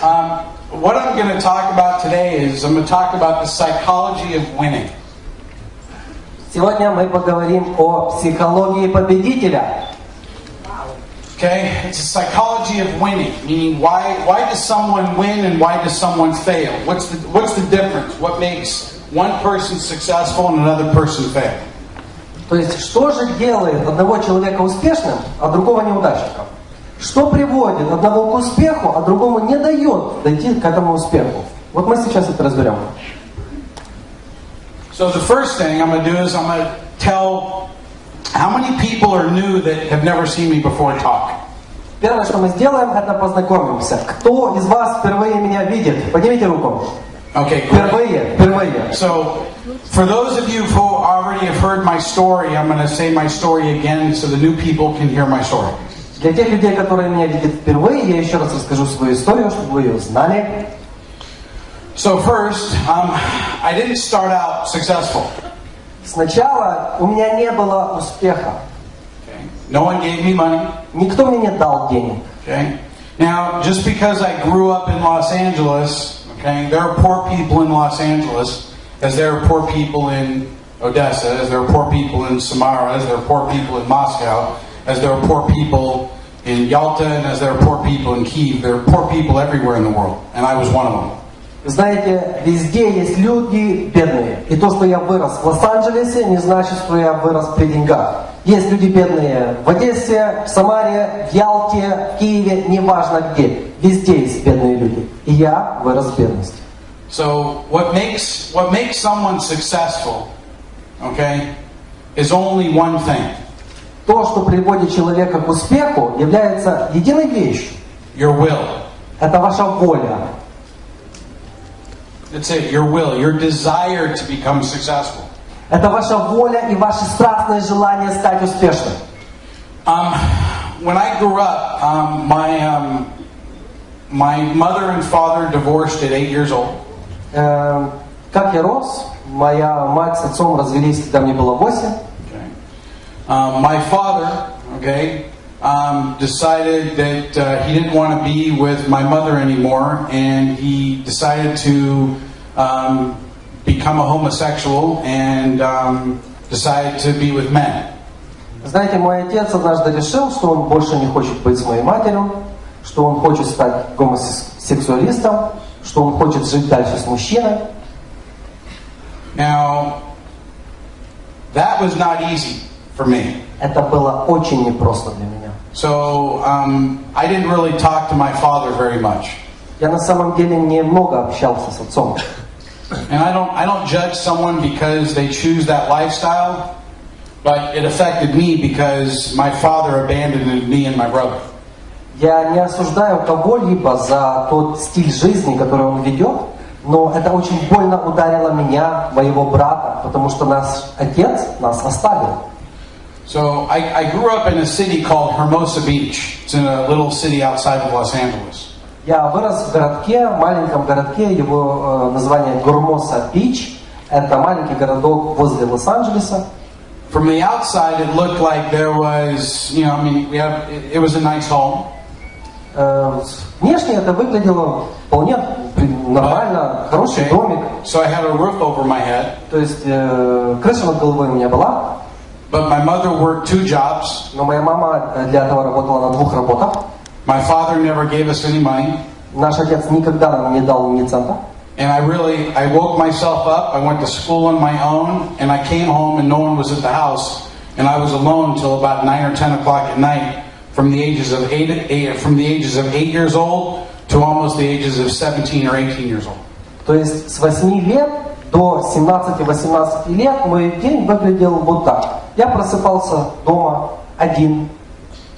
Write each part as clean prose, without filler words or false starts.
What I'm going to talk about today is I'm going to talk about the psychology of winning. Сегодня мы поговорим о психологии победителя. Okay, it's a psychology of winning, meaning why does someone win and why does someone fail? What's the difference? What makes one person successful and another person fail? То есть, что же делает одного человека успешным, а другого неудачником? Что приводит одного к успеху, а другому не дает дойти к этому успеху? Вот мы сейчас это разберем. So the first thing I'm going to do is I'm going to tell how many people are new that have never seen me before talk. Первое, что мы сделаем, это познакомимся. Кто из вас впервые меня видит? Поднимите руку. Okay, впервые. So, for those of you who already have heard my story, I'm going to say my story again so the new people can hear my story. Для тех людей, которые меня видят впервые, я еще раз расскажу свою историю, чтобы вы ее знали. So first, I didn't start out successful. Сначала у меня не было успеха. Okay. No one gave me money. Никто мне не дал денег. Okay. Now, just because I grew up in Los Angeles, okay, there are poor people in Los Angeles, as there are poor people in Odessa, as there are poor people in Samara, as there are poor people in Moscow, as there are poor people in Yalta, and as there are poor people in Kyiv. There are poor people everywhere in the world, and I was one of them. Знаете, везде есть люди бедные. И то, что я вырос в Лос-Анджелесе, не значит, что я вырос при деньгах. Есть люди бедные в Одессе, в Самаре, в Ялте, в Киеве, неважно где. Везде есть бедные люди. И я вырос в бедности. So what makes someone successful, okay, is only one thing. То, что приводит человека к успеху, является единой вещью. Your will. Это ваша воля. That's it, your will, your desire to become successful. Это ваша воля и ваше страстное желание стать успешным. When I grew up, my mother and father divorced at 8 years old. Как я рос, моя мать с отцом развелись, когда мне было 8. My father, decided that he didn't want to be with my mother anymore, and he decided to become a homosexual and decided to be with men. Знаете, мой отец однажды решил, что он больше не хочет быть с моей матерью, что он хочет стать гомосексуалистом, что он хочет жить дальше с мужчиной. Now, that was not easy for me. Это было очень непросто для меня. So I didn't really talk to my father very much. Я на самом деле немного общался с отцом. And I don't judge someone because they choose that lifestyle, but it affected me because my father abandoned me and my brother. Я не осуждаю кого-либо за тот стиль жизни, который он ведет, но это очень больно ударило меня, моего брата, потому что наш отец нас оставил. So I grew up in a city called Hermosa Beach. It's in a little city outside of Los Angeles. Я вырос в городке, маленьком городке, его название Гормоса Бич. Это маленький городок возле Лос-Анджелеса. From the outside, it looked like there was, it was a nice home. Внешне это выглядело вполне нормально, хороший домик. So I had a roof over my head. То есть крыша над головой у меня была. But my mother worked 2 jobs. Но моя мама для этого работала на 2 работах. My father never gave us any money. Наш отец никогда нам не дал ни цента. And I woke myself up. I went to school on my own, and I came home, and no one was at the house, and I was alone till about 9 or 10 o'clock at night, from the ages of 8 years old to almost the ages of 17 or 18 years old. То есть с 8 лет до 17-18 лет мой день выглядел вот так. Я просыпался дома один,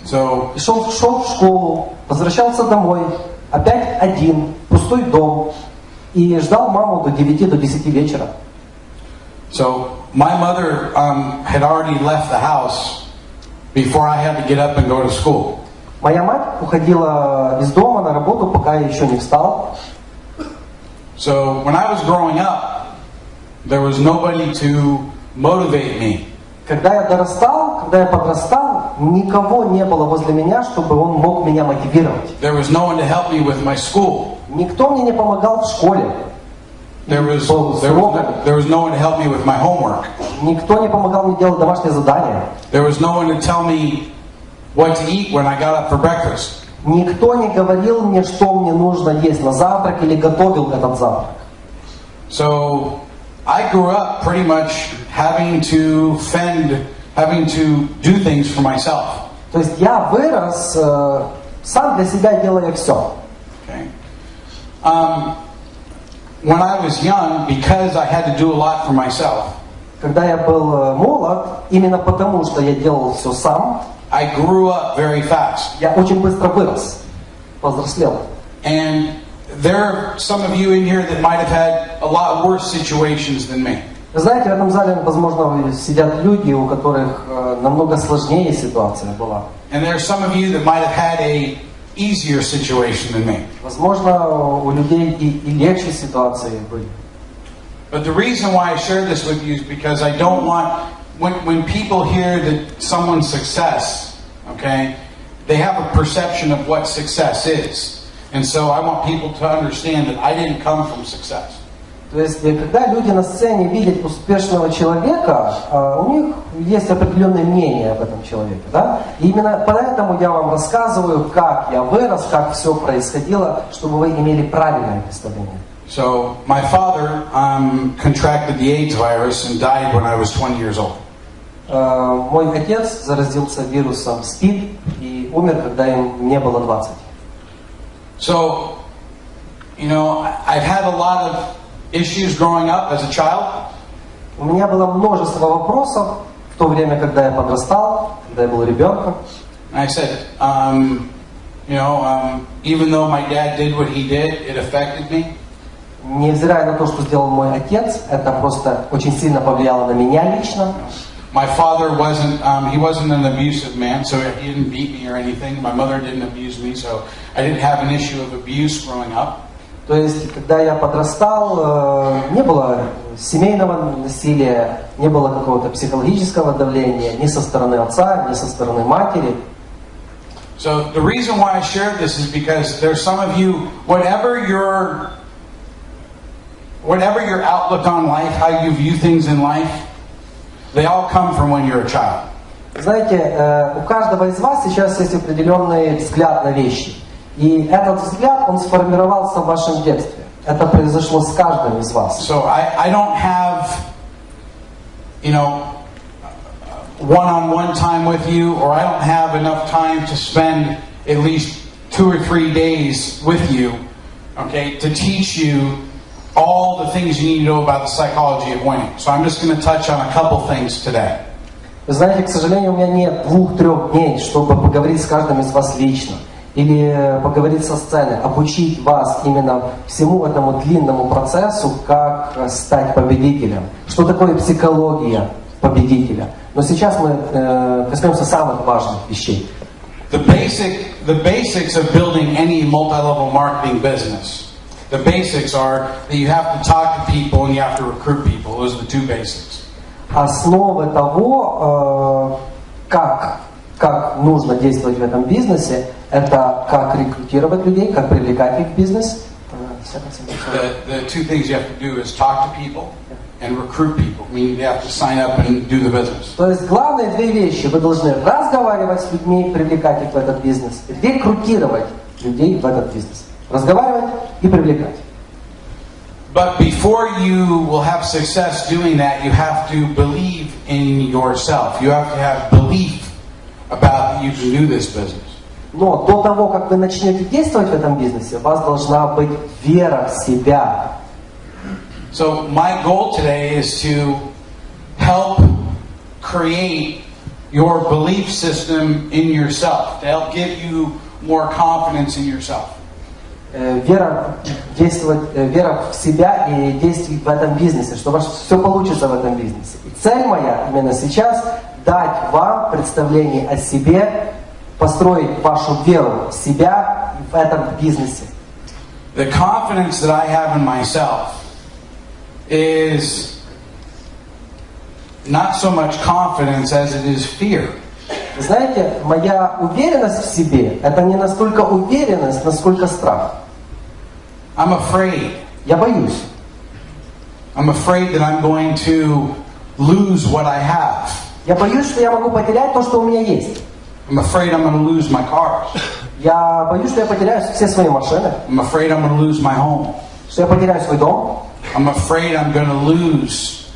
шел в школу, возвращался домой, опять один, пустой дом, и ждал маму до 9-10 вечера. So my mother had already left the house before I had to get up and go to school. Моя мать уходила из дома на работу, пока я еще не встал. So when I was growing up, there was nobody to motivate me. Когда я дорастал, когда я подрастал, никого не было возле меня, чтобы он мог меня мотивировать. There was no one to help me with my school. Никто мне не помогал в школе. There was no one to help me with my homework. Никто не помогал мне делать домашние задания. There was no one to tell me what to eat when I got up for breakfast. Никто не говорил мне, что мне нужно есть на завтрак или готовил этот завтрак. So I grew up pretty much having to do things for myself. То есть я вырос сам для себя, делая все. Okay. When I was young, because I had to do a lot for myself, Когда я был молод, именно потому, что я делал все сам, I grew up very fast. я очень быстро вырос, повзрослел. And there are some of you in here that might have had a lot worse situations than me. Вы знаете, в этом зале, возможно, сидят люди, у которых намного сложнее ситуация была. And there are some of you that might have had a easier situation than me. Возможно, у людей и легче ситуации были. But the reason why I share this with you is because I don't want, when people hear that someone's success, okay, they have a perception of what success is. And so I want people to understand that I didn't come from success. То есть, когда люди на сцене видят успешного человека, у них есть определенное мнение об этом человеке, да? И именно поэтому я вам рассказываю, как я вырос, как все происходило, чтобы вы имели правильное представление. So my father contracted the AIDS virus and died when I was 20 years old. Мой отец заразился вирусом СПИД и умер, когда ему не было 20. So, you know, I've had a lot of issues growing up as a child. У меня было множество вопросов в то время, когда я подрастал, когда я был ребенком. I said, even though my dad did what he did, it affected me. Невзирая на то, что сделал мой отец, это просто очень сильно повлияло на меня лично. My father wasn't an abusive man, so he didn't beat me or anything. My mother didn't abuse me, so I didn't have an issue of abuse growing up. То есть, когда я подрастал, не было семейного насилия, не было какого-то психологического давления ни со стороны отца, ни со стороны матери. So the reason why I shared this is because there's some of you, whatever your outlook on life, how you view things in life, they all come from when you're a child. Знаете, у каждого из вас сейчас есть определенный взгляд на вещи. И этот взгляд, он сформировался в вашем детстве. Это произошло с каждым из вас. So I don't have, one-on-one time with you, or I don't have enough time to spend at least 2 or 3 days with you, okay, to teach you all the things you need to know about the psychology of winning. So I'm just going to touch on a couple things today. Вы знаете, к сожалению, у меня нет 2-3 дней, чтобы поговорить с каждым из вас лично. Или поговорить со сцены, обучить вас именно всему этому длинному процессу, как стать победителем. Что такое психология победителя. Но сейчас мы коснемся самых важных вещей. The basics of building any multi-level marketing business. The basics are that you have to talk to people and you have to recruit people. Those are the 2 basics. Основы того, как нужно действовать в этом бизнесе, это как рекрутировать людей, как привлекать их в бизнес. The 2 things you have to do is talk to people and recruit people. Meaning you have to sign up and do the business. То есть главные 2 вещи. Вы должны разговаривать с людьми, привлекать их в этот бизнес, рекрутировать людей в этот бизнес. Разговаривать и привлекать. But before you will have success doing that, you have to believe in yourself. You have to have belief about you can do this business. Но до того, как вы начнете действовать в этом бизнесе, у вас должна быть вера в себя. So my goal today is to help create your belief system in yourself, to help give you more confidence in yourself. Вера в себя и действовать в этом бизнесе, что у вас все получится в этом бизнесе. И цель моя именно сейчас дать вам представление о себе, построить вашу веру в себя в этом бизнесе. The confidence that I have in myself is not so much confidence as it is fear. Знаете, моя уверенность в себе — это не настолько уверенность, насколько страх. I'm afraid. Я боюсь. I'm afraid that I'm going to lose what I have. Я боюсь, что я могу потерять то, что у меня есть. I'm afraid I'm going to lose my cars. Я боюсь, что я потеряю все свои машины. I'm afraid I'm going to lose my home. Что я потеряю свой дом. I'm afraid I'm going to lose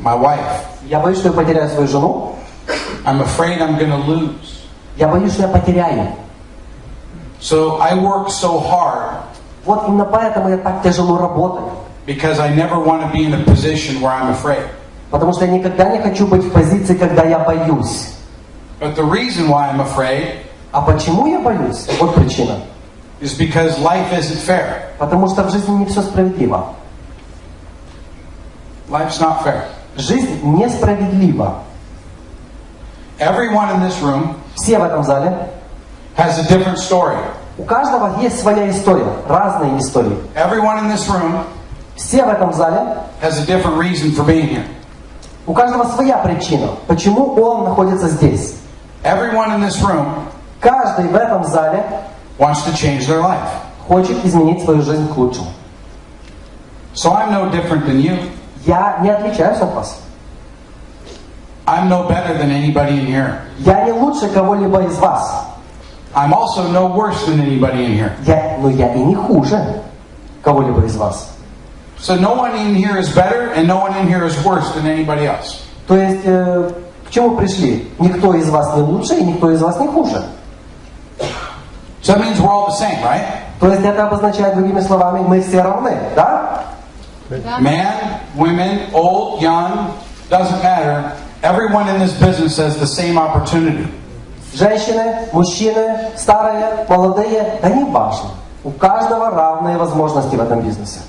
my wife. Я боюсь, что я потеряю свою жену. I'm afraid I'm going to lose. Я боюсь, что я потеряю. So I work so hard Вот именно поэтому я так тяжело работаю. because I never want to be in a position where I'm afraid. Потому что я никогда не хочу быть в позиции, когда я боюсь. But the reason why I'm afraid А почему я боюсь? Вот причина. is because life isn't fair. Потому что в жизни не все справедливо. Life's not fair. Жизнь несправедлива. Everyone in this room Все в этом зале, has a different story. у каждого есть своя история, разные истории. Everyone in this room Все в этом зале, has a different reason for being here. у каждого своя причина, почему он находится здесь. Everyone in this room Каждый в этом зале wants to change their life. хочет изменить свою жизнь к лучшему. So I'm no different than you. Я не отличаюсь от вас. I'm no better than anybody in here. Я не лучше кого-либо из вас. I'm also no worse than anybody in here. Но я и не хуже кого-либо из вас. So no one in here is better and no one in here is worse than anybody else. То есть, к чему пришли? Никто из вас не лучше и никто из вас не хуже. So that means we're all the same, right? То есть это обозначает, другими словами, мы все равны, да? Man, women, old, young, doesn't matter. Everyone in this business has the same opportunity. Женщины, мужчины, старые, молодые, да не важно. У каждого равные возможности в этом бизнесе.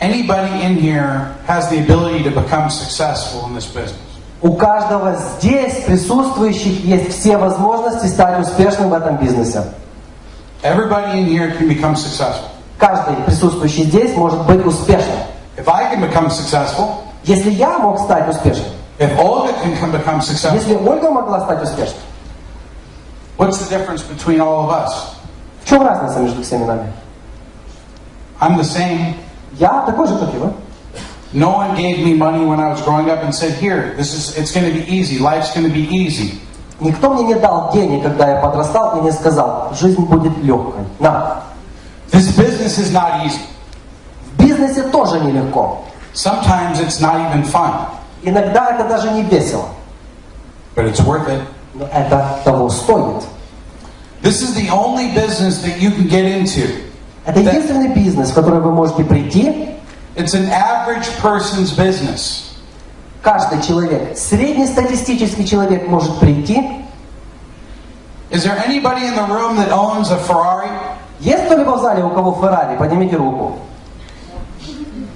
Anybody in here has the ability to become successful in this business. У каждого здесь присутствующих есть все возможности стать успешным в этом бизнесе. Everybody in here can become successful. Каждый присутствующий здесь может быть успешным. If I can become successful, Если я мог стать успешным, if Olga can become successful, если Ольга могла стать успешной, what's the difference between all of us? в чем разница между всеми нами? I'm the same. Я такой же, как и вы. No one gave me money when I was growing up and said, "Here, it's going to be easy. Life's going to be easy." Никто мне не дал денег, когда я подрастал, и не сказал, жизнь будет легкой. На. This business is not easy. В бизнесе тоже нелегко. Sometimes it's not even fun, Иногда это даже не весело. but it's worth it. Но это того стоит. This is the only business that you can get into. Это единственный бизнес, в который вы можете прийти. It's an average person's business. Каждый человек, среднестатистический человек может прийти. Is there anybody in the room that owns a Ferrari? Есть кто-либо в зале, у кого Феррари? Поднимите руку.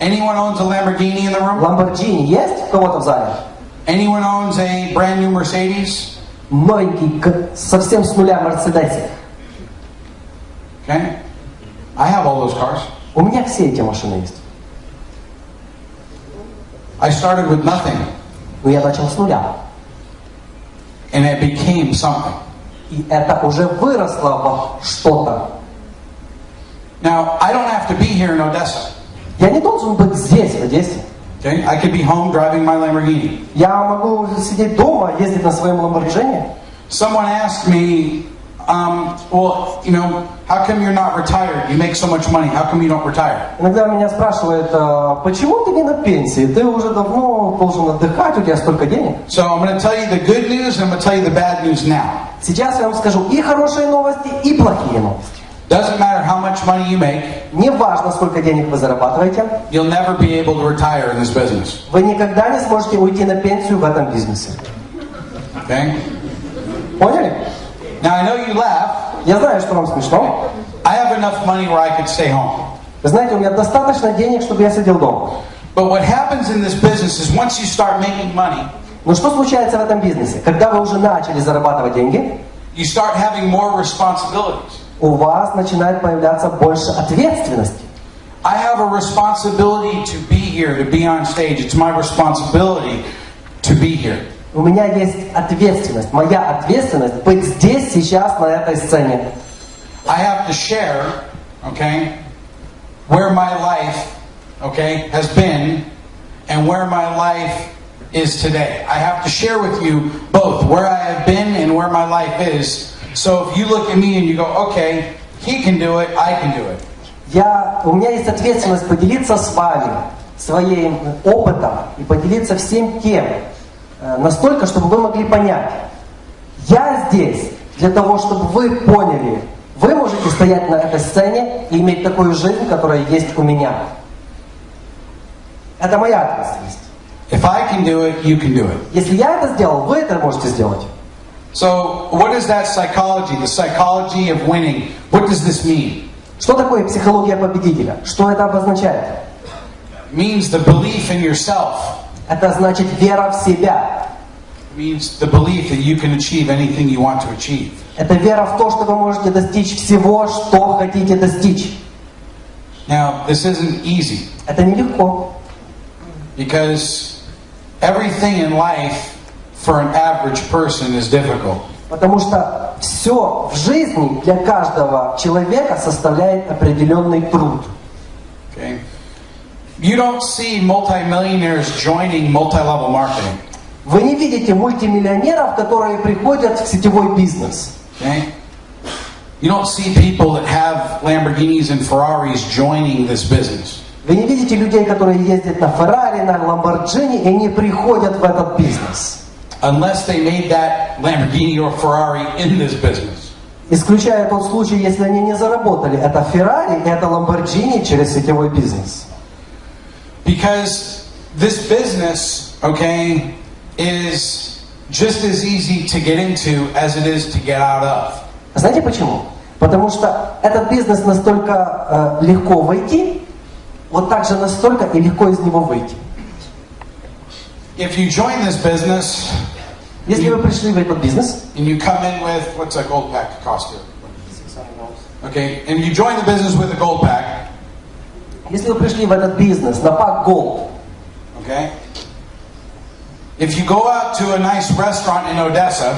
Anyone owns a Lamborghini in the room? Ламборджини есть у кого-то в зале? Anyone owns a brand new Mercedes? Новенький, совсем с нуля Мерседесик. Okay. I have all those cars. У меня все эти машины есть. I started with nothing, Но я начал с нуля. and it became something. И это уже выросло во что-то. Now, I don't have to be here in Odessa. Я не должен быть здесь, в Одессе. Okay? I could be home driving my Lamborghini. Я могу сидеть дома, ездить на своем Ламборджини. Someone asked me, well, how come you're not retired? You make so much money. How come you don't retire? Иногда меня спрашивают, почему ты не на пенсии? Ты уже давно должен отдыхать, у тебя столько денег. So I'm going to tell you the good news, and I'm going to tell you the bad news now. Сейчас я вам скажу и хорошие новости, и плохие новости. Doesn't matter how much money you make, Не важно, сколько денег вы зарабатываете, you'll never be able to retire in this business. вы никогда не сможете уйти на пенсию в этом бизнесе. Okay? Поняли? Now I know you laugh. Я знаю, что вам смешно. I have enough money where I could stay home. Вы знаете, у меня достаточно денег, чтобы я сидел дома. But what happens in this business is once you start making money, Но что случается в этом бизнесе? Когда вы уже начали зарабатывать деньги, you start having more responsibilities. у вас начинает появляться больше ответственности. I have a responsibility to be here, to be on stage. It's my responsibility to be here. У меня есть ответственность. Моя ответственность быть здесь, сейчас, на этой сцене. I have to share, okay, where my life, okay, has been and where my life is today. I have to share with you both where I have been and where my life is. So if you look at me and you go, okay, he can do it, I can do it. У меня есть ответственность поделиться с вами своим опытом и поделиться всем тем, настолько, чтобы вы могли понять. Я здесь для того, чтобы вы поняли, вы можете стоять на этой сцене и иметь такую жизнь, которая есть у меня. Это моя ответственность. If I can do it, you can do it. Если я это сделал, вы это можете сделать. So, what is that psychology? The psychology of winning. What does this mean? Что такое психология победителя? Что это обозначает? It means the belief in yourself. Это значит вера в себя. It means the belief that you can achieve anything you want to achieve. Это вера в то, что вы можете достичь всего, что хотите достичь. Now, this isn't easy. Это нелегко. Because everything in life for an average person is difficult. Потому что все в жизни для каждого человека составляет определенный труд. Okay? You don't see multimillionaires joining multi-level marketing. Вы не видите мультимиллионеров, которые приходят в сетевой бизнес. Okay? You don't see people that have Lamborghinis and Ferraris joining this business. Вы не видите людей, которые ездят на Феррари, на Ламборджини, и не приходят в этот бизнес. Unless they made that Lamborghini or Ferrari in this business. Исключая тот случай, если они не заработали это Феррари и это Ламборджини через сетевой бизнес. Because this business, okay, is just as easy to get into as it is to get out of. Знаете почему? Потому что этот бизнес настолько легко войти, вот так же настолько и легко из него выйти. If you join this business, если вы пришли в этот бизнес, and you come in with, what's a gold pack cost you? Okay, and you join the business with a gold pack. Если вы пришли в этот бизнес на пак Gold, okay, if you go out to a nice restaurant in Odessa,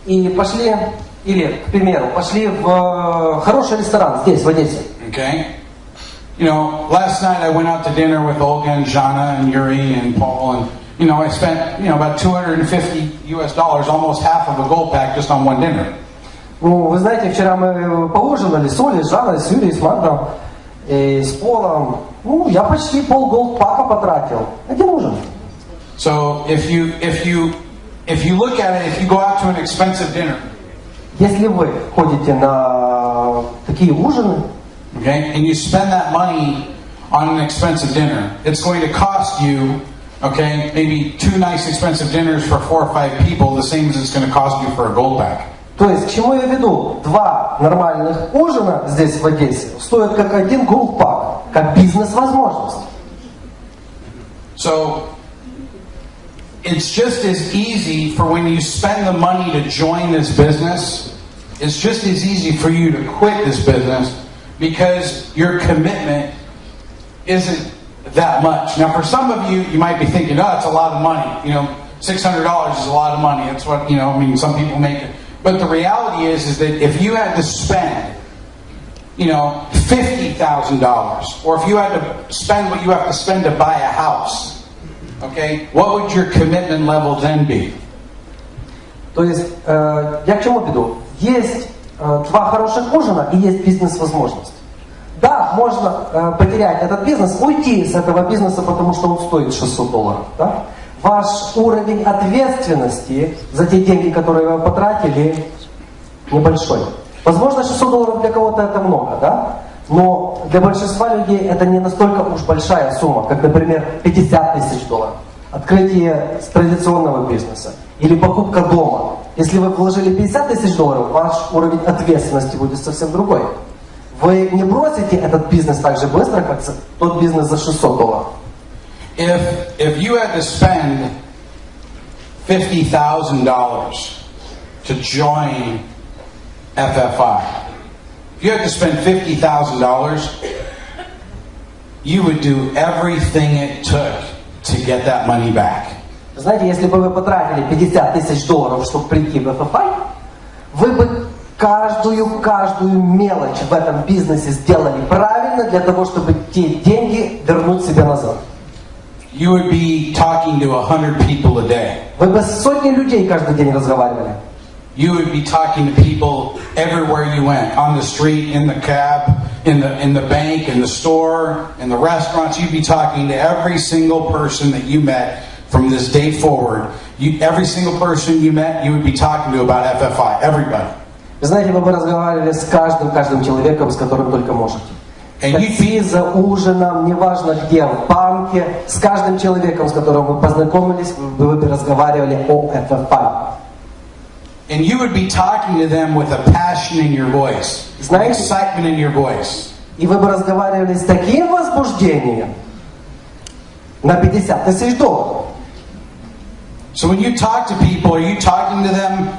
и пошли, или, к примеру, пошли в хороший ресторан здесь, в Одессе. Okay, you know, last night I went out to dinner with Olga and Jana and Yuri and Paul, and you know, I spent, you know, about $250, almost half of a gold pack just on one dinner. Ну, вы знаете, вчера мы поужинали с Олей, с Жанной, с Юрией, с Магдом, и с Полом. Ну, я почти пол голд-пака потратил. Один ужин. So if you look at it, if you go out to an expensive dinner, если вы ходите на такие ужины, okay, and you spend that money on an expensive dinner, it's going to cost you, okay, maybe 2 nice expensive dinners for 4 or 5 people, the same as it's going to cost you for a gold pack. То есть, к чему я веду? 2 нормальных ужина здесь в Одессе стоят как один голд-пак, как бизнес-возможность. So it's just as easy for when you spend the money to join this business, it's just as easy for you to quit this business because your commitment isn't that much. Now for some of you, you might be thinking, oh, it's a lot of money. You know, $600 is a lot of money. That's what, you know, I mean, some people make it. But the reality is that if you had to spend, you know, $50,000, or if you had to spend what you have to spend to buy a house, okay, what would your commitment level then be? То есть, я к чему веду? Есть 2 хороших ужина и есть бизнес-возможность. Да, можно потерять этот бизнес, уйти с этого бизнеса, потому что он стоит $600. Да? Ваш уровень ответственности за те деньги, которые вы потратили, небольшой. Возможно, $600 для кого-то это много, да? Но для большинства людей это не настолько уж большая сумма, как, например, $50 000. Открытие традиционного бизнеса или покупка дома. Если вы вложили $50 000, ваш уровень ответственности будет совсем другой. Вы не бросите этот бизнес так же быстро, как тот бизнес за $600. If you had to spend $50,000 to join FFI, if you had to spend $50,000, you would do everything it took to get that money back. Знаете, если бы вы потратили $50 000, чтобы прийти в FFI, вы бы каждую мелочь в этом бизнесе сделали правильно для того, чтобы те деньги вернуть себе назад. You would be talking to 100 people a day. Вы бы с сотней людей каждый день разговаривали. You would be talking to people everywhere you went, on the street, in the cab, in the bank, in the store, in the restaurants. You'd be talking to every single person that you met from this day forward. Every single person you met, you would be talking to about FFI. Everybody. Вы знаете, вы бы разговаривали с каждым человеком, с которым только можете. Такси, за ужином, неважно где, в банке, с каждым человеком, с которым вы познакомились, вы бы разговаривали о FFI. And you would be talking to them with a passion in your voice, excitement in your voice. И вы бы разговаривали с таким возбуждением на 50 тысяч долларов. So when you talk to people, are you talking to them,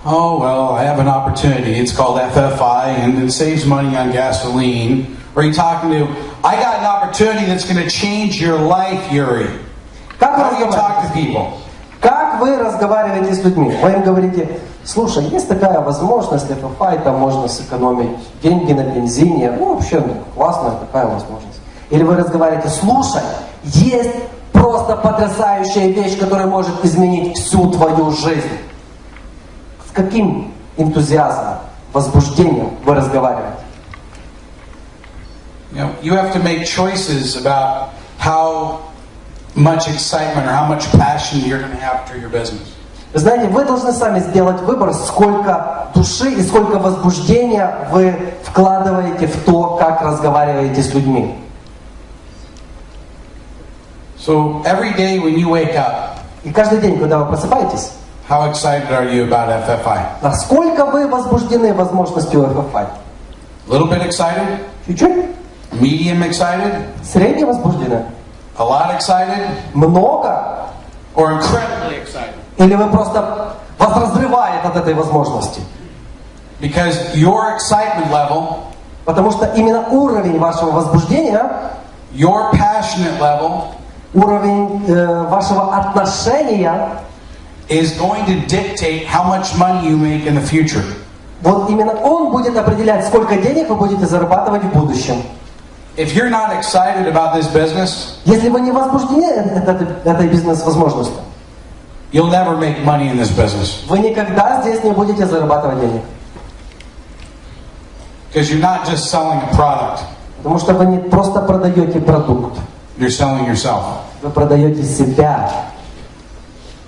oh, well, I have an opportunity. It's called FFI and it saves money on gasoline. Or are you talking to, I got an opportunity that's going to change your life, Yuri. How do you talk to people? Как вы разговариваете с людьми? Вы им говорите, слушай, есть такая возможность, FFI, там можно сэкономить деньги на бензине. Ну, вообще, классная такая возможность. Или вы разговариваете, слушай, есть просто потрясающая вещь, которая может изменить всю твою жизнь. С каким энтузиазмом, возбуждением вы разговариваете? You have to make choices about how much excitement or how much passion you're going to have for your business. Вы знаете, вы должны сами сделать выбор, сколько души и сколько возбуждения вы вкладываете в то, как разговариваете с людьми. So every day when you wake up, и каждый день, когда вы просыпаетесь, how excited are you about FFI? Насколько вы возбуждены возможностью FFI? A little bit excited? Чуть-чуть? Medium excited? Средне возбуждены? A lot excited? Много? Or incredibly excited? Или вы просто вас разрывает от этой возможности? Because your excitement level, потому что именно уровень вашего возбуждения, your passionate level, уровень вашего отношения, is going to dictate how much money you make in the future. Вот именно он будет определять, сколько денег вы будете зарабатывать в будущем. If you're not excited about this business, если вы не возбуждены этой бизнес-возможностью, you'll never make money in this business. Вы никогда здесь не будете зарабатывать денег. Because you're not just selling a product. Потому что вы не просто продаете продукт. You're selling yourself. Вы продаете себя.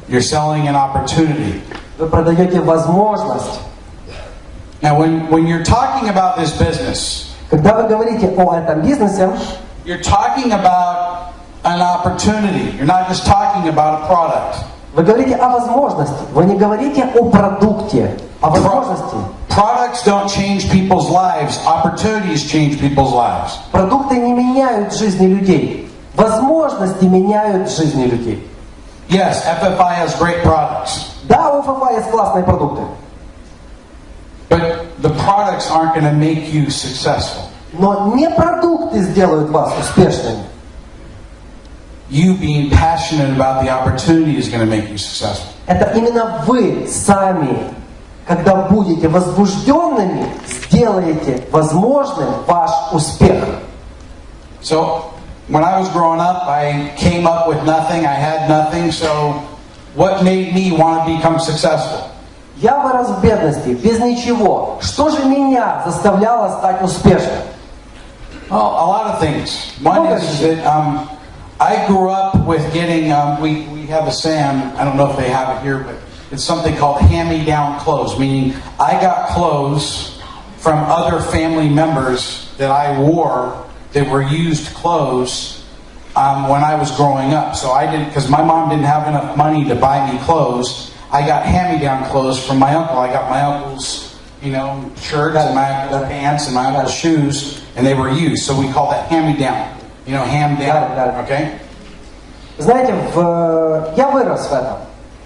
You're selling an opportunity. Вы продаете возможность. Now, when you're talking about this business, когда вы говорите о этом бизнесе, you're talking about an opportunity. You're not just talking about a product. Вы говорите о возможности. Вы не говорите о продукте, о возможности. Products don't change people's lives. Opportunities change people's lives. Продукты не меняют жизни людей. Возможности меняют жизни людей. Yes, FFI has great products. Да, у FFI есть классные продукты. But the products aren't going to make you successful. Но не продукты сделают вас успешными. You being passionate about the opportunity is going to make you successful. Это именно вы сами, когда будете возбужденными, сделаете возможным ваш успех. So, when I was growing up, I came up with nothing. I had nothing. So, what made me want to become successful? Я вырос в бедности, без ничего. Что же меня заставляло стать успешным? Well, a lot of things. One is that I grew up with getting, we have a saying, I don't know if they have it here, but it's something called hand-me-down clothes, meaning I got clothes from other family members that I wore that were used clothes when I was growing up. So I didn't, because my mom didn't have enough money to buy me clothes, I got hand-me-down clothes from my uncle. I got my uncle's, shirts and my uncle's pants and my uncle's shoes, and they were used. So we call that hand-me-down. Hand-down. Okay? Знаете, я вырос в этом.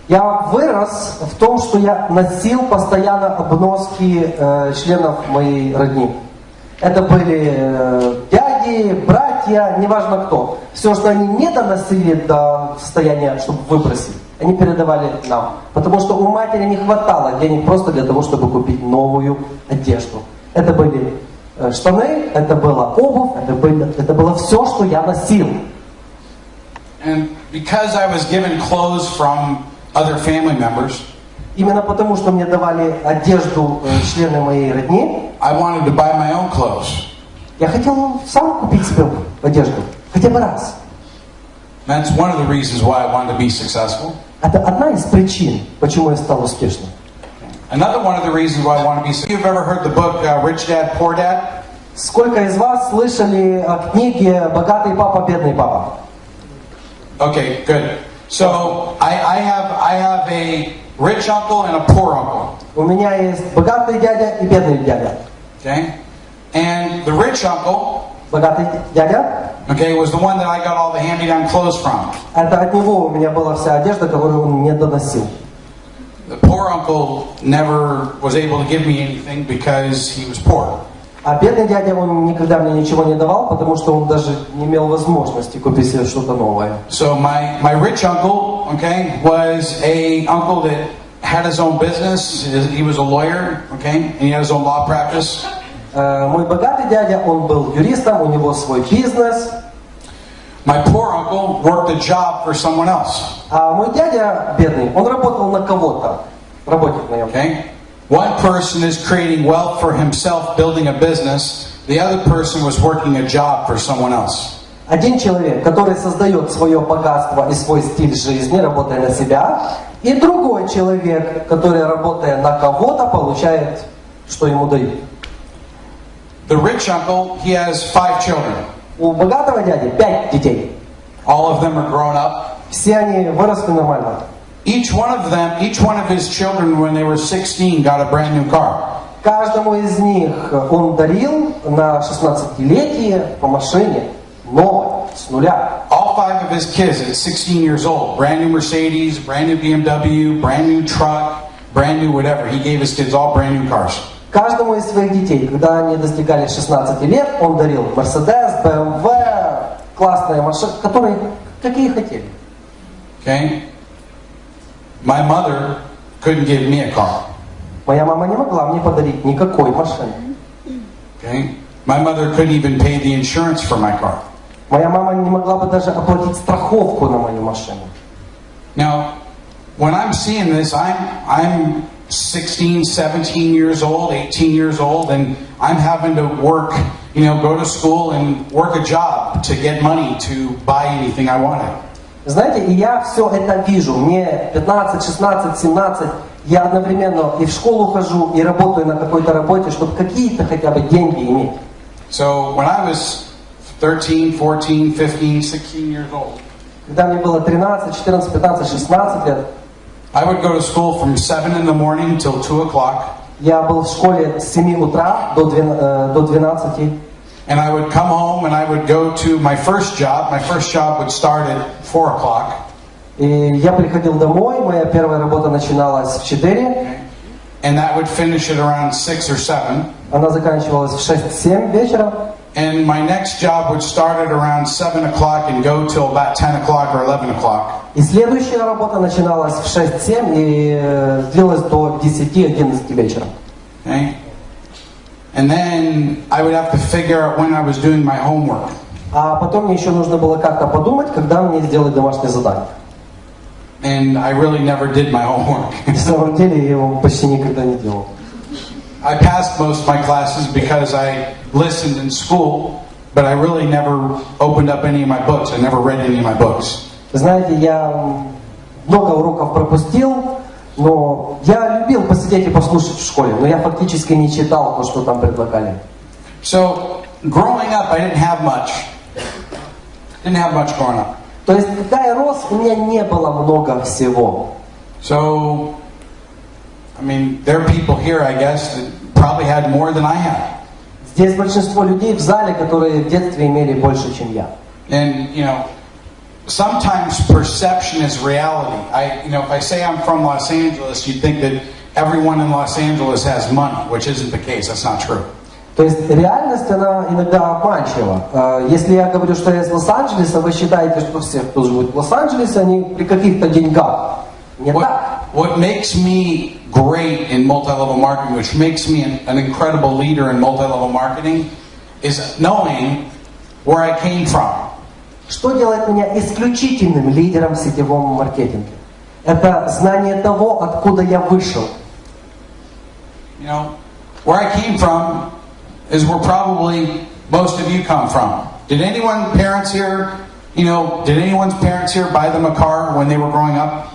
Я вырос в том, что я носил постоянно обноски членов моей родни. Это были дяди, братья, неважно кто. Все, что они не доносили до состояния, чтобы выбросить, они передавали нам. Потому что у матери не хватало денег просто для того, чтобы купить новую одежду. Это были штаны, это была обувь, это было все, что я носил. And because I was given clothes from other family members, именно потому, что мне давали одежду члены моей родни, I wanted to buy my own clothes. Я хотел сам купить себе одежду, хотя бы раз. That's one of the reasons why I wanted to be successful. Это одна из причин, почему я стал успешным. Another one of the reasons why I want to be successful. You've ever heard the book Rich Dad, Poor Dad? Сколько из вас слышали о книге «Богатый папа, бедный папа»? Okay, good. So I have a rich uncle and a poor uncle. У меня есть богатый дядя и бедный дядя. Okay? And the rich uncle, Богатый дядя, okay, was the one that I got all the hand-me-down clothes from. это от него у меня была вся одежда, которую он мне доносил. The poor uncle never was able to give me anything because he was poor. А бедный дядя, он никогда мне ничего не давал, потому что он даже не имел возможности купить себе что-то новое. So my rich uncle, okay, was a uncle that had his own business. He was a lawyer, okay, and he had his own law practice. Мой богатый дядя, он был юристом, у него свой бизнес. My poor uncle worked a job for someone else. А мой дядя, бедный, он работал на кого-то, работник на нем. Okay? One person is creating wealth for himself, building a business. The other person was working a job for someone else. Один человек, который создает свое богатство и свой стиль жизни, работая на себя, и другой человек, который, работая на кого-то, получает, что ему дают. The rich uncle, he has 5 children. У богатого дяди 5 детей. All of them are grown up. Все они выросли нормально. Each one of his children, when they were 16, got a brand new car. Каждому из них он дарил на 16-летие по машине новой, с нуля. All 5 of his kids at 16 years old, brand new Mercedes, brand new BMW, brand new truck, brand new whatever. He gave his kids all brand new cars. Каждому из своих детей, когда они достигали 16 лет, он дарил Mercedes, BMW, классные машины, которые какие хотели. Okay? My mother couldn't give me a car. Моя мама не могла мне подарить никакой машины. Okay? My mother couldn't even pay the insurance for my car. Моя мама не могла бы даже оплатить страховку на мою машину. Now, when I'm seeing this, I'm 16, 17 years old, 18 years old, and I'm having to work, go to school and work a job to get money to buy anything I wanted. Знаете, и я все это вижу. Мне 15, 16, 17. Я одновременно и в школу хожу, и работаю на какой-то работе, чтобы какие-то хотя бы деньги иметь. So when I was 13, 14, 15, 16 years old, Когда мне было 13, 14, 15, 16 лет, I would go to school from 7 in the morning till 2 o'clock. я был в школе с 7 утра до 12. And I would come home and I would go to my first job. My first job would start at 4 o'clock. И я приходил домой, моя первая работа начиналась в 4. And that would finish at around 6 or 7. Она заканчивалась в 6-7 вечера. And my next job would start at around 7 o'clock and go till about 10 o'clock or 11 o'clock. И следующая работа начиналась в 6-7 и длилась до 10-11 вечера. Okay? And then I would have to figure out when I was doing my homework. А потом мне еще нужно было как-то подумать, когда мне сделать домашнее задание. And I really never did my homework. На самом деле я его почти никогда не делал. I passed most of my classes because I listened in school, but I really never opened up any of my books. I never read any of my books. Знаете, я много уроков пропустил, но я любил посидеть и послушать в школе, но я фактически не читал то, что там предлагали. So, growing up, I didn't have much. Didn't have much growing up. То есть, когда я рос, у меня не было много всего. So, I mean, there are people here, I guess, that probably had more than I had. Здесь большинство людей в зале, которые в детстве имели больше, чем я. And, sometimes perception is reality. If I say I'm from Los Angeles, you'd think that everyone in Los Angeles has money, which isn't the case. That's not true. То есть реальность, она иногда обманчива. Если я говорю, что я из Лос-Анджелеса, вы считаете, что все, кто живут в Лос-Анджелесе, они при каких-то деньгах. Не так. What makes me great in multi-level marketing, which makes me an incredible leader in multi-level marketing, is knowing where I came from. Что делает меня исключительным лидером в сетевом маркетинге? Это знание того, откуда я вышел. You know, where I came from is where probably most of you come from. Did anyone's parents here buy them a car when they were growing up?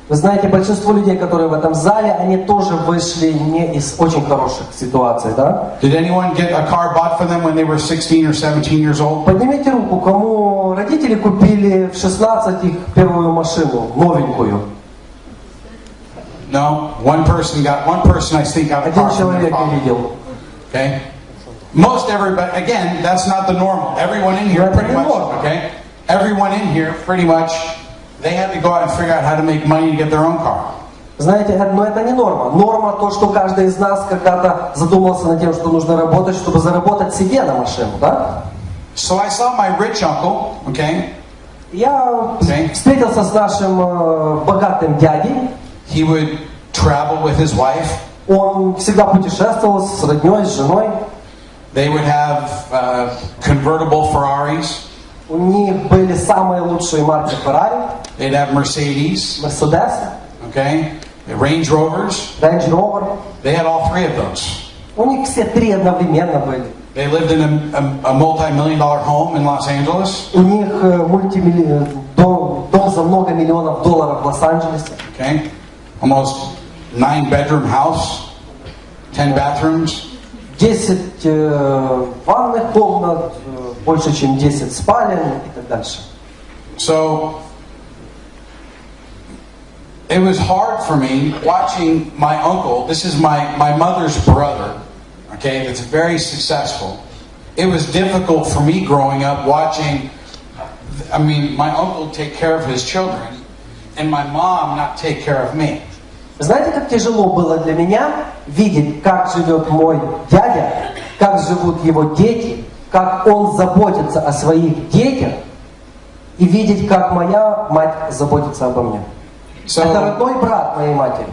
Вы знаете, большинство людей, которые в этом зале, они тоже вышли не из очень хороших ситуаций, да? Did anyone get a car bought for them when they were 16 or 17 years old? Поднимите руку, кому родители купили в 16 их первую машину, новенькую. No, one person I think got a car Один from their человек я father. видел. Okay? Most everybody, again, that's not the normal. Everyone in here pretty much, okay? Everyone in here pretty much, they had to go out and figure out how to make money to get their own car. Знаете, но это не норма. Норма то, что каждый из нас когда-то задумался над тем, что нужно работать, чтобы заработать себе на машину, да? So I saw my rich uncle, okay? Я встретился с нашим богатым дядей. He would travel with his wife. Он всегда путешествовал с родней, с женой. They would have convertible Ferraris. У них были самые лучшие марки Ferrari. They'd have Mercedes. Mercedes. Okay? Range Rovers. Range Rover. They had all three of those. У них все три одновременно были. They lived in a multi-million-dollar home in Los Angeles. У них дом за много миллионов долларов в Лос-Анджелесе. Okay? Almost 9-bedroom house, 10 bathrooms. 10 ванных комнат, больше чем 10 спален и так дальше. So it was hard for me watching my uncle. This is my mother's brother, okay, that's very successful. It was difficult for me growing up watching, my uncle take care of his children and my mom not take care of me. Знаете, как тяжело было для меня видеть, как живет мой дядя, как живут его дети, как он заботится о своих детях, и видеть, как моя мать заботится обо мне. Это родной брат моей матери.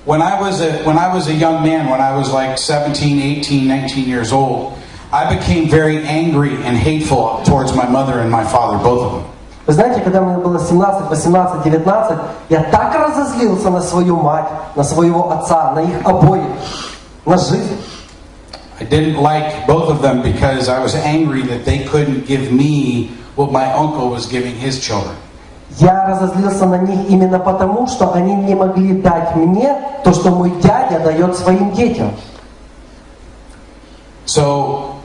When I was a young man, when I was like 17, 18, 19 years old, I became very angry and hateful towards my mother and my father, both of them. Вы знаете, когда мне было 17, 18, 19, я так разозлился на свою мать, на своего отца, на их обоих, на жизнь. I didn't like both of them because I was angry that they couldn't give me what my uncle was giving his children. Я разозлился на них именно потому, что они не могли дать мне то, что мой дядя дает своим детям. So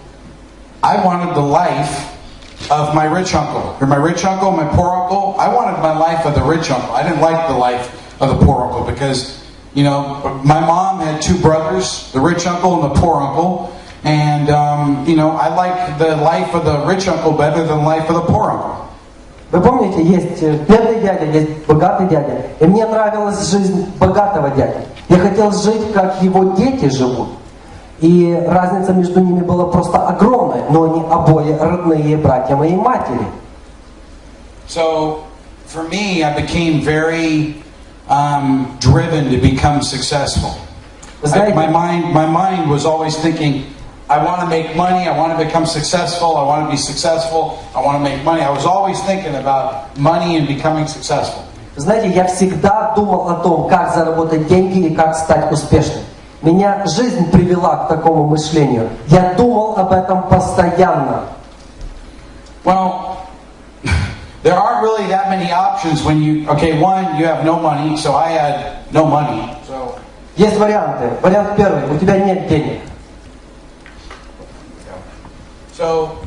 I wanted the life of my rich uncle. My rich uncle, my poor uncle. I wanted my life of the rich uncle. I didn't like the life of the poor uncle because, my mom had two brothers, the rich uncle and the poor uncle. And, I liked the life of the rich uncle better than the life of the poor uncle. Вы помните, есть бедный дядя, есть богатый дядя. И мне нравилась жизнь богатого дяди. Я хотел жить, как его дети живут. И разница между ними была просто огромная, но они обои родные братья моей матери. So, for me, I became very driven to become successful. My mind was always thinking, I want to make money, I want to become successful, I want to be successful, I want to make money. I was always thinking about money and becoming successful. Знаете, я всегда думал о том, как заработать деньги и как стать успешным. Меня жизнь привела к такому мышлению. Я думал об этом постоянно. Well, there aren't really that many options when you have no money, so I had no money. So есть варианты. Вариант первый, у тебя нет денег. So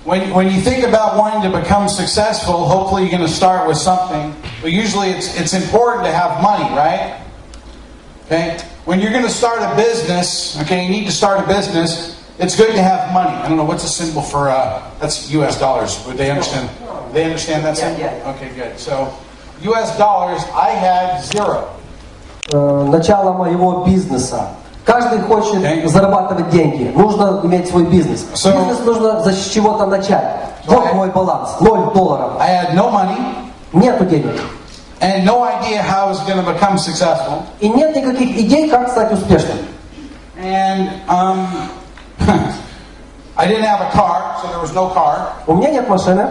when you think about wanting to become successful, hopefully you're going to start with something. But usually it's important to have money, right? Okay? When you're going to start a business, you need to start a business, it's good to have money. I don't know, what's a symbol for, that's US dollars. Would they understand? They understand that symbol? Yeah. Okay, good. So, US dollars, I had zero. Начало моего бизнеса. Каждый хочет зарабатывать деньги. Нужно иметь свой бизнес. Бизнес нужно с чего-то начать. Вот мой баланс. $0. I had no money. Нету денег. and no idea how I was going to become successful. И нет никаких идей, как стать успешным. And I didn't have a car, so there was no car. У меня нет машины.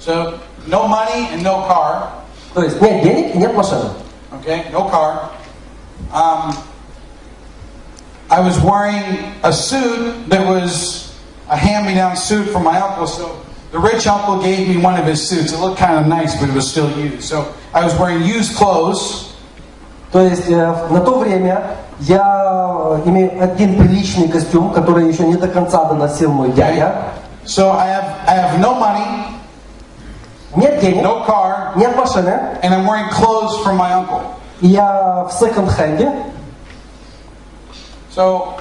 So no money and no car. То есть нет денег и нет машины. Okay, no car. I was wearing a suit that was a hand-me-down suit from my uncle. So the rich uncle gave me one of his suits. It looked kind of nice, but it was still used. So I was wearing used clothes. То есть на то время я имею один приличный костюм, который еще не до конца доносил мой дядя. So I have no money, нет денег, no car, нет машины, and I'm wearing clothes from my uncle. И я в секонд-хенде. So,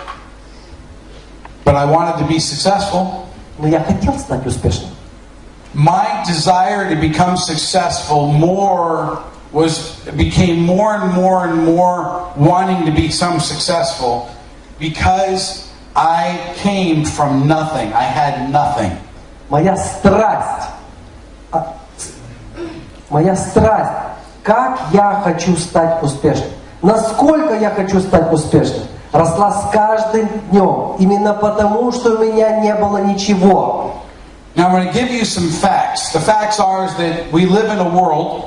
but I wanted to be successful. Но я хотел стать успешным. My desire to become successful became more and more and more wanting to become successful because I came from nothing. I had nothing. Моя страсть, как я хочу стать успешным, насколько я хочу стать успешным, росла с каждым днем, именно потому, что у меня не было ничего. Now I'm going to give you some facts. The facts are that we live in a world.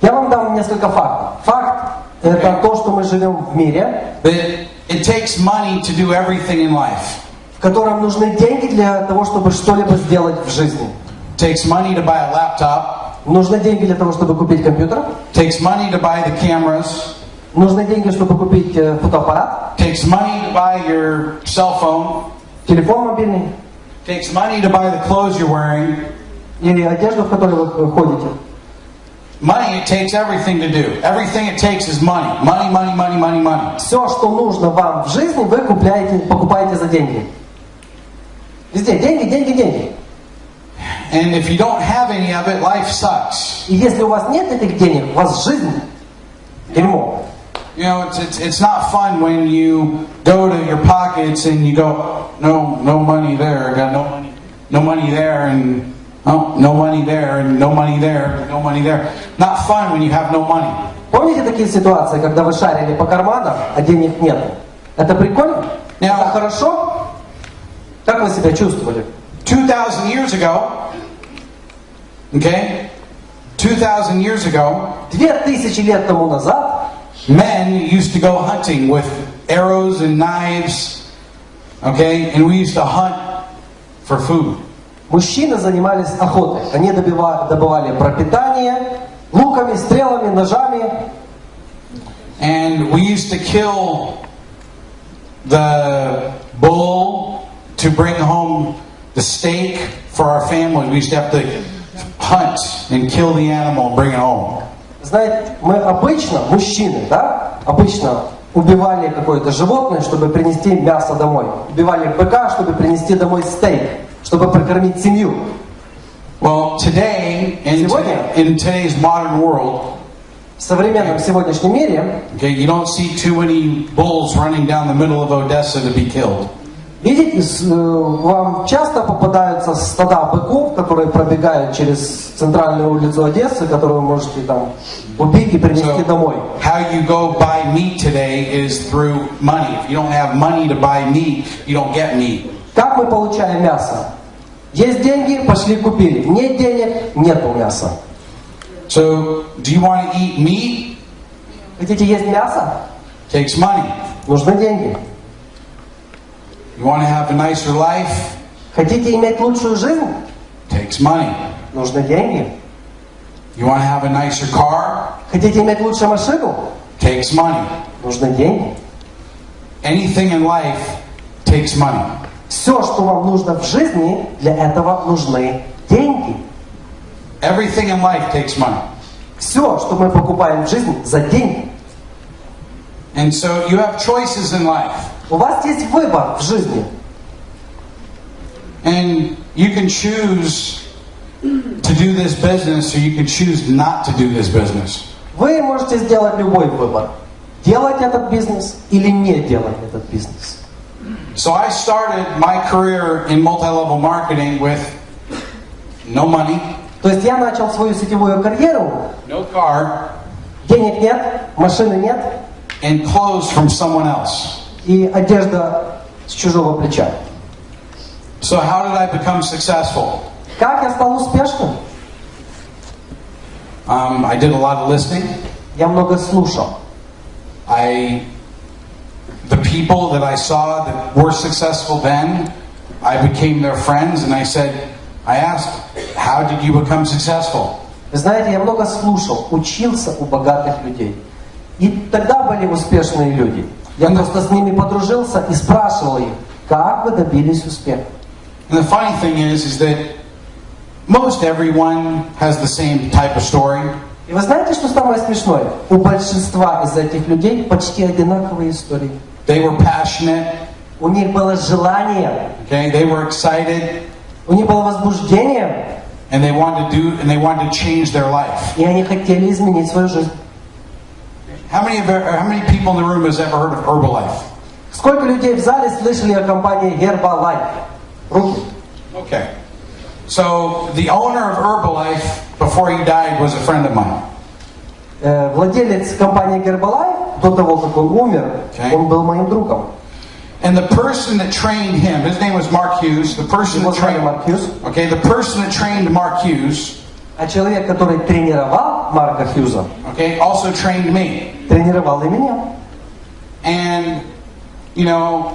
Я вам дам несколько фактов. Факт – это то, что мы живем в мире, That it takes money to do everything in life. в котором нужны деньги для того, чтобы что-либо сделать в жизни. It takes money to buy a laptop. Нужны деньги для того, чтобы купить компьютер. It takes money to buy the cameras. Нужны деньги, чтобы купить фотоаппарат. It takes money to buy your cell phone. Телефон мобильный. It takes money to buy the clothes you're wearing. Или одежду, в которой вы ходите. Money, it takes everything to do. Everything it takes is money. Money, money, money, money, money. Все, что нужно вам в жизни, вы покупаете за деньги. Везде деньги, деньги, деньги. And if you don't have any of it, life sucks. И если у вас нет этих денег, у вас жизнь дерьмо. You know, it's not fun when you go to your pockets and you go, no money there. I got no money there, and no money there, and no money there, no money there. Not fun when you have no money. Помните такие ситуации, когда вы шарили по карманам, а денег нет? Это прикольно? Это хорошо? Как вы себя чувствовали? 2,000 years ago, okay, 2,000 years ago, 2000 лет тому назад, men used to go hunting with arrows and knives, okay, and we used to hunt for food. Мужчины занимались охотой. Они добывали пропитание луками, стрелами, ножами. And we used to kill the bull to bring home the steak for our family. We used to have to hunt and kill the animal and bring it home. Знаете, мы обычно, мужчины, да, обычно убивали какое-то животное, чтобы принести мясо домой. Убивали быка, чтобы принести домой стейк, чтобы прокормить семью. Well, today, in today's modern world, в современном сегодняшнем мире, okay, you don't see too many bulls running down the middle of Odessa to be killed. Видите, вам часто попадаются стада быков, которые пробегают через центральную улицу Одессы, которую вы можете там убить и принести домой. How you go buy meat today is through money. If you don't have money to buy meat, you don't get meat. Как мы получаем мясо? Есть деньги, пошли купили. Нет денег, нету мяса. So, do you want to eat meat? Хотите есть мясо? Takes money. Нужны деньги. You want to have a nicer life? Хотите иметь лучшую жизнь? Takes money. Нужны деньги. You want to have a nicer car? Хотите иметь лучшую машину? Takes money. Нужны деньги. Anything in life takes money. Все, что вам нужно в жизни, для этого нужны деньги. Everything in life takes money. Все, что мы покупаем в жизни, за деньги. And so you have choices in life. У вас есть выбор в жизни. And you can choose to do this business or you can choose not to do this business. Вы можете сделать любой выбор. Делать этот бизнес или не делать этот бизнес. So I started my career in multi-level marketing with no money, То есть я начал свою сетевую карьеру no car, денег нет, машины нет, and clothes from someone else. и одежда с чужого плеча. So how did I become successful? Как я стал успешным? I did a lot of listening. Я много слушал. The people that I saw that were successful then, I became their friends, and I asked, how did you become successful? Вы знаете, я много слушал, учился у богатых людей. И тогда были успешные люди. Я просто с ними подружился и спрашивал их, как вы добились успеха? And the funny thing is that most everyone has the same type of story. И вы знаете, что самое смешное? У большинства из этих людей почти одинаковые истории. They were passionate. У них было желание. Okay, they were excited. У них было возбуждение. And they wanted to change their life. И они хотели изменить свою жизнь. How many people in the room has ever heard of Herbalife? Сколько людей в зале слышали о компании Herbalife? Руки. Okay. So the owner of Herbalife, before he died, was a friend of mine. Владелец компании Herbalife, до того, как он умер, он был моим другом. And the person that trained him, his name was Mark Hughes. The person that trained Mark Hughes, а человек, который тренировал Марка Хьюза, also trained me. Тренировал и меня. And you know,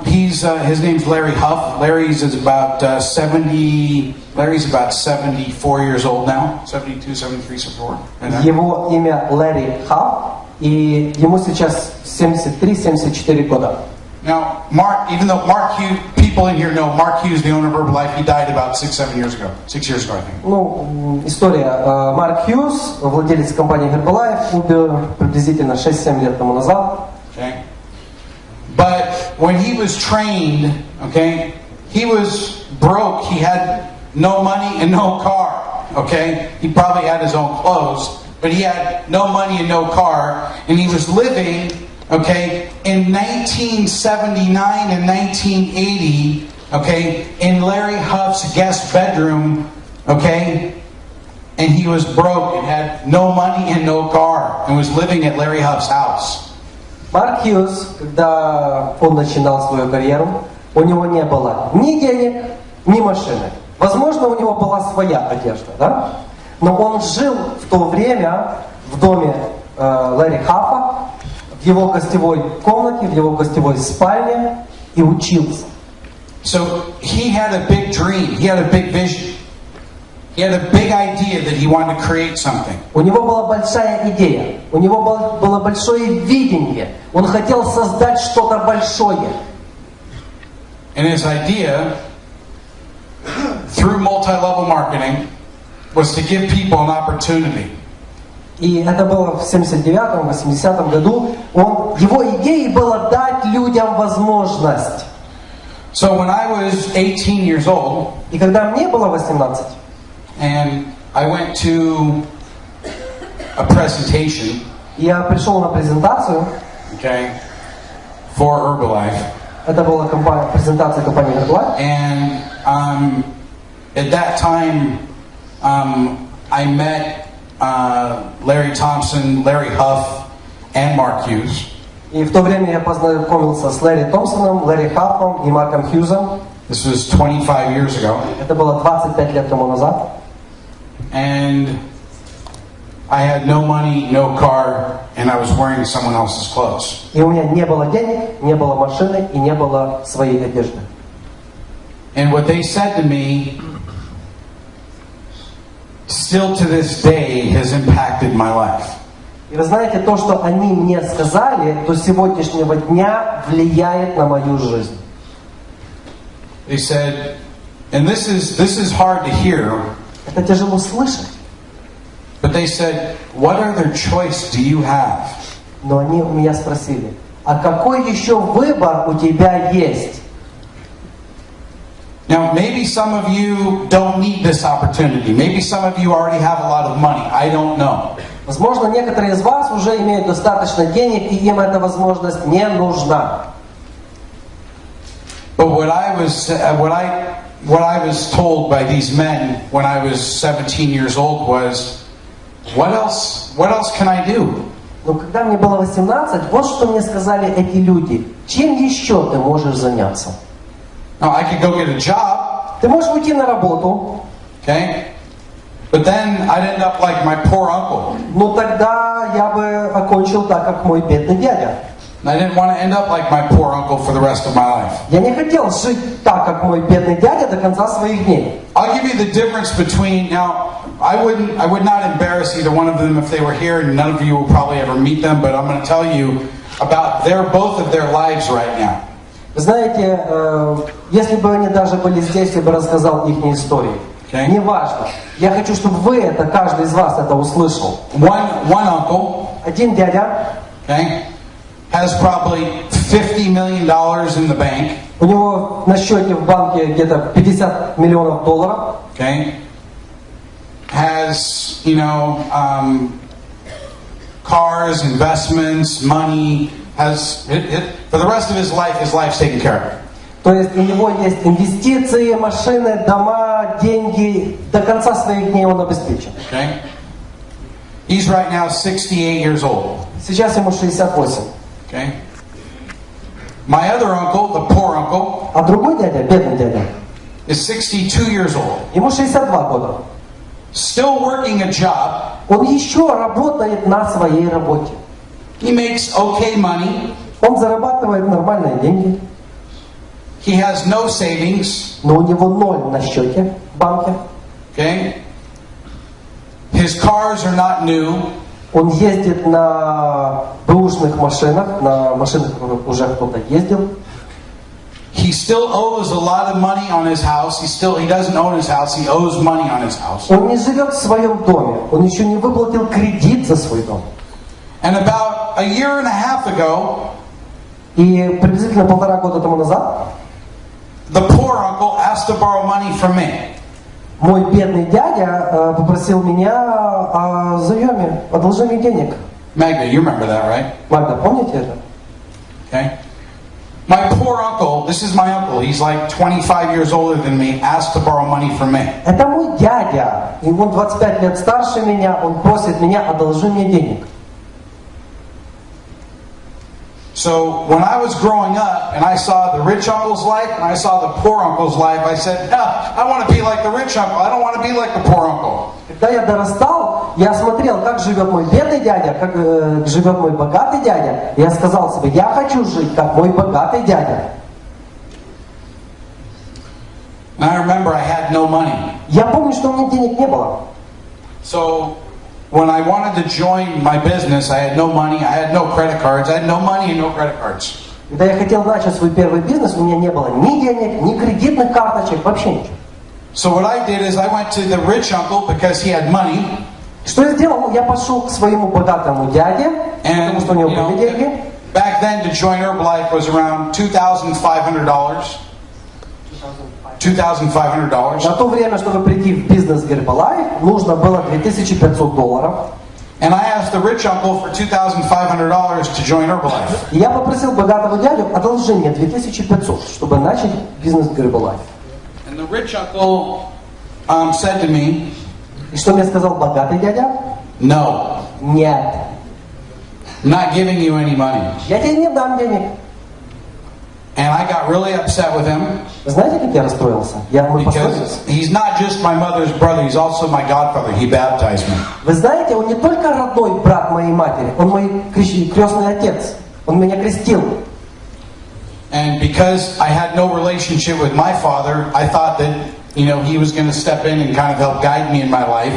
his name's Larry Huff. Larry's about 74 years old now, 72, 73, 74. Его имя Ларри Хафф, и ему сейчас 73-74 года. Now, even though Mark Hughes, people in here know Mark Hughes, the owner of Herbalife, he died about 6 years ago, I think. Ну, история. Марк Хьюз, владелец компании Herbalife, умер приблизительно 6-7 лет тому назад. Okay. But when he was trained, okay, he was broke. He had no money and no car. Okay, he probably had his own clothes, but he had no money and no car, and he was living. Okay, in 1979 and 1980, okay, in Larry Huff's guest bedroom, okay, and he was broke and had no money and no car, and was living at Larry Huff's house. Марк Хьюз, когда он начинал свою карьеру, у него не было ни денег, ни машины. Возможно, у него была своя одежда, да? Но он жил в то время в доме Ларри Хаффа, в его гостевой комнате, в его гостевой спальне и учился. So he had a big dream. He had a big vision. He had a big idea that he wanted to create something. У него была большая идея. У него было большое видение. Он хотел создать что-то большое. And his idea, through multi-level marketing, was to give people an opportunity. И это было в 79-м, 80-м году. Его идеей было дать людям возможность. So when I was 18 years old, и когда мне было 18, and I went to a presentation, я пришел на презентацию, okay, for Herbalife. Это была презентация компании Herbalife. And at that time, I met Larry Thompson, Larry Huff, and Mark Hughes. И в то время я познакомился с Ларри Томпсоном, Ларри Хаффом и Марком Хьюзом. This was 25 years ago. Это было 25 лет тому назад. And I had no money, no car, and I was wearing someone else's clothes. И у меня не было денег, не было машины и не было своей одежды. And what they said to me, still to this day, has impacted my life. И вы знаете, то, что они мне сказали, до сегодняшнего дня влияет на мою жизнь. They said, and this is hard to hear. Это тяжело слышать. But they said, what other choice do you have? Но они у меня спросили, а какой еще выбор у тебя есть? Now, maybe some of you don't need this opportunity. Maybe some of you already have a lot of money. I don't know. Возможно, некоторые из вас уже имеют достаточно денег, и им эта возможность не нужна. But what I was told by these men when I was 17 years old was, What else can I do? Но когда мне было 18, вот что мне сказали эти люди. Чем еще ты можешь заняться? Now, I could go get a job, Ты можешь уйти на работу, okay? But then I'd end up like my poor uncle. но тогда я бы окончил так, как мой бедный дядя. And I didn't want to end up like my poor uncle for the rest of my life. Я не хотел жить так, как мой бедный дядя до конца своих дней. I'll give you the difference between, now, I would not embarrass either one of them if they were here, and none of you will probably ever meet them, but I'm going to tell you about both of their lives right now. Знаете, если бы они даже были здесь, я бы рассказал их истории. Okay. Неважно. Я хочу, чтобы вы это, каждый из вас это услышал. One uncle, Один дядя, okay, has probably $50 million in the bank. у него на счете в банке где-то 50 миллионов долларов. Okay, has, cars, investments, money, for the rest of his life's taken care of. То есть у него есть инвестиции, машины, дома, деньги. До конца своих дней он обеспечен. Okay, he's right now 68 years old. Сейчас ему 68. Okay, my other uncle, the poor uncle, А другой дядя, бедный дядя, is 62 years old. ему 62 года. Still working a job. Он еще работает на своей работе. He makes okay money. Он зарабатывает нормальные деньги. He has no savings. Но у него 0 на счете в банке. Okay. His cars are not new. Он ездит на бэушных машинах, на машинах, которых уже кто-то ездил. He still owes a lot of money on his house. He doesn't own his house. He owes money on his house. Он не живет в своем доме. Он еще не выплатил кредит за свой дом. And about a year and a half ago, И приблизительно 1,5 года тому назад the poor uncle asked to borrow money from me. мой бедный дядя попросил меня о заеме, одолжении денег. Magda, you remember that, right? Магда, помните это? Okay. My poor uncle, this is my uncle, he's like 25 years older than me, asked to borrow money from me. Это мой дядя. И он 25 лет старше меня, он просит меня одолжи мне денег. So when I was growing up and I saw the rich uncle's life and I saw the poor uncle's life, I said, no, I want to be like the rich uncle. I don't want to be like the poor uncle. Когда я дорастал, я смотрел, как живет мой бедный дядя, как живет мой богатый дядя. И я сказал себе, я хочу жить, как мой богатый дядя. And I remember I had no money. Я помню, что у меня денег не было. So when I wanted to join my business, I had no money, I had no credit cards, I had no money and no credit cards. Когда я хотел начать свой первый бизнес, у меня не было ни денег, ни кредитных карточек, вообще ничего. So what I did is I went to the rich uncle because he had money. Что я сделал? Я пошел к своему богатому дяде, потому что у него были деньги. Back then to join Herbalife was around $2,500. $2,500. На то время, чтобы прийти в бизнес Herbalife, нужно было $2500. And I asked the rich uncle for $2,500 to join Herbalife. И я попросил богатого дядю одолжи мне 2500, чтобы начать бизнес Herbalife. And the rich uncle said to me, И что мне сказал богатый дядя? no, Нет. I'm not giving you any money. Я тебе не дам денег. And I got really upset with him. Знаете, как я расстроился? Мы поссорились. Because he's not just my mother's brother, he's also my godfather. He baptized me. Вы знаете, он не только родной брат моей матери, он мой крестный отец. Он меня крестил. And because I had no relationship with my father, I thought that, he was going to step in and kind of help guide me in my life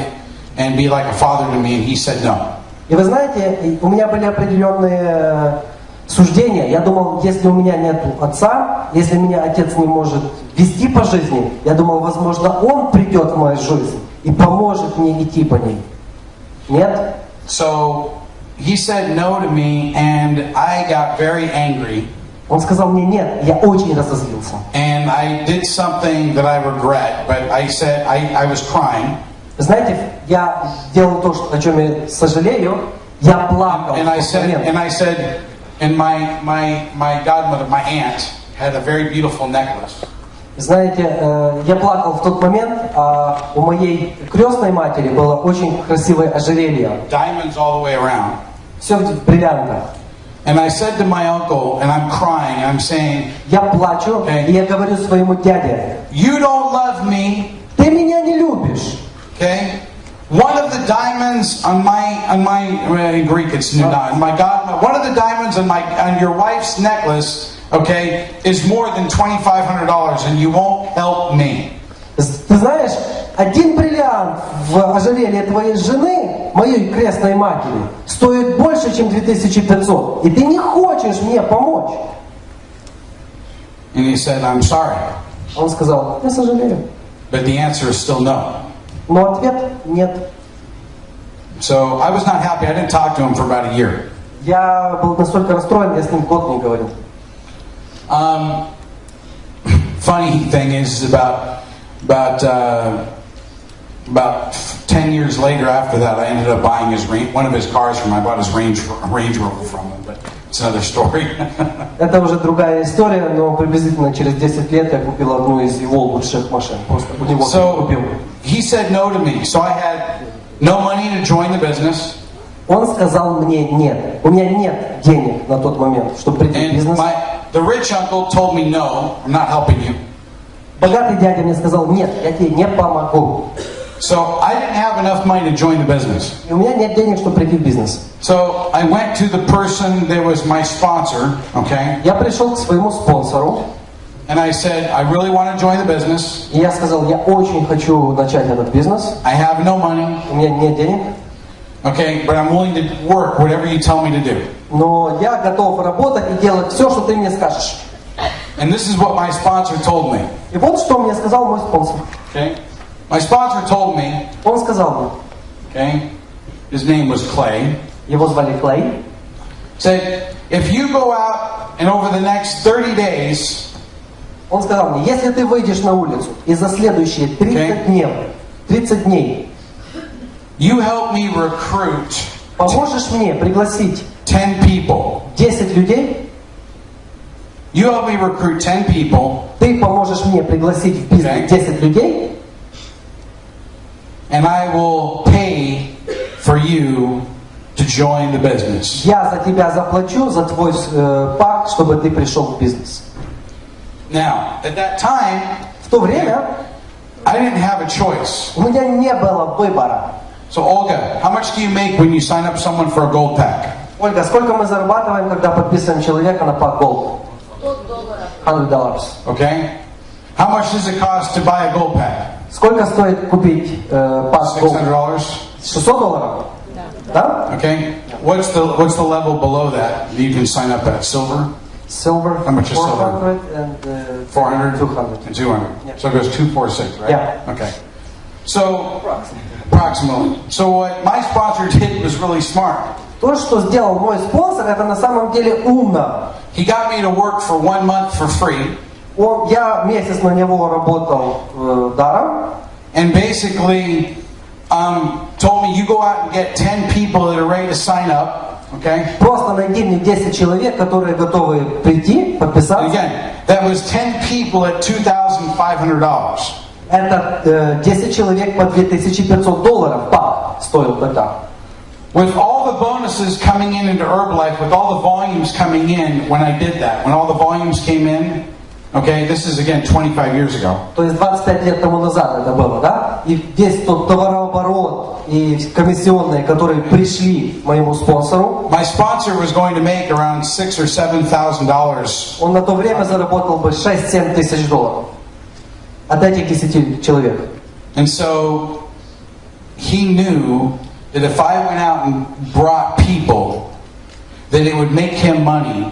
and be like a father to me, and he said no. И вы знаете, у меня были определенные суждения. Я думал, если у меня нет отца, если меня отец не может вести по жизни, я думал, возможно, он придет в мою жизнь и поможет мне идти по ней. Нет? So he said no to me, and I got very angry. Он сказал мне нет, я очень разозлился. And I did something that I regret, but I said I was crying. Знаете, я делал то, о чем я сожалею. Я плакал. And I said, and my godmother, my aunt, had a very beautiful necklace. Знаете, я плакал в тот момент, а у моей крестной матери было очень красивое ожерелье. Diamonds all the way around. Все в бриллиантах. And I said to my uncle, and I'm crying, I'm saying, Я плачу, и я говорю своему дяде, you don't love me, ты меня не любишь. okay? One of the diamonds on my in Greek it's on my God, one of the diamonds on your wife's necklace, okay, is more than $2,500, and you won't help me. Ты знаешь, один бриллиант в ожерелье твоей жены, моей крестной матери, стоит больше, чем 2500, и ты не хочешь мне помочь. And he said, I'm sorry. Он сказал, я сожалею. But the answer is still no. Но ответ нет. So I was not happy. I didn't talk to him for about a year. Я был настолько расстроен, я с ним год не говорил. Funny thing is about 10 years later after that, I ended up buying one of his cars from him. I bought his Range Rover from him, but it's another story. Это уже другая история, но приблизительно через 10 лет я купил одну из его лучших машин. Просто у него купил. He said no to me, so I had no money to join the business. Он сказал мне нет. У меня нет денег на тот момент, чтобы прийти в бизнес. The rich uncle told me no, I'm not helping you. Богатый дядя мне сказал нет, я тебе не помогу. So I didn't have enough money to join the business. И у меня нет денег, чтобы прийти в бизнес. So I went to the person that was my sponsor, okay? Я пришел к своему спонсору. And I said, I really want to join the business. И я сказал, я очень хочу начать этот бизнес. I have no money. У меня нет денег. Okay, but I'm willing to work whatever you tell me to do. Но я готов работать и делать все, что ты мне скажешь. And this is what my sponsor told me. И вот что мне сказал мой спонсор. Okay? My sponsor told me, Он сказал мне, okay, his name was Clay. его звали Клей. Said, if you go out and over the next 30 days, Он сказал мне, если ты выйдешь на улицу и за следующие 30 дней you help me recruit поможешь мне пригласить 10 people. 10 людей, You help me recruit 10 people. ты поможешь мне пригласить в бизнес 10 людей, and I will pay for you to join the business. я за тебя заплачу за твой пакт, чтобы ты пришел в бизнес. Now, at that time, В то время I didn't have a choice. у меня не было выбора. So, Olga, how much do you make when you sign up someone for a gold pack? Ольга, сколько мы зарабатываем, когда подписываем человека на пак Gold? $100. Okay? How much does it cost to buy a gold pack? Сколько стоит купить пак Gold? $600. $600? Да? Okay? What's the level below that you can sign up at? Silver? Silver, How much is silver? 400 and 400? 200. And 200. Yeah. So it goes 246, right? Yeah. Okay. So, approximately. So what my sponsor did was really smart. То, что сделал мой спонсор, это на самом деле умно. He got me to work for 1 month for free. Я месяц на него работал даром. And basically told me, you go out and get 10 people that are ready to sign up. Okay? Просто найди мне 10 человек, которые готовы прийти, подписаться. And again, that was 10 people at $2,500. Это 10 человек по $2500 пак стоил тогда. With all the bonuses coming in into Herbalife, with all the volumes coming in when I did that, when all the volumes came in, okay, this is again 25 years ago. То есть 25 лет тому назад это было, да? И весь тот товарооборот и комиссионные, которые пришли моему спонсору, My sponsor was going to make around $6,000 or $7,000. он на то время заработал бы 6-7 тысяч долларов от этих 10 человек. And so he knew that if I went out and brought people, that it would make him money,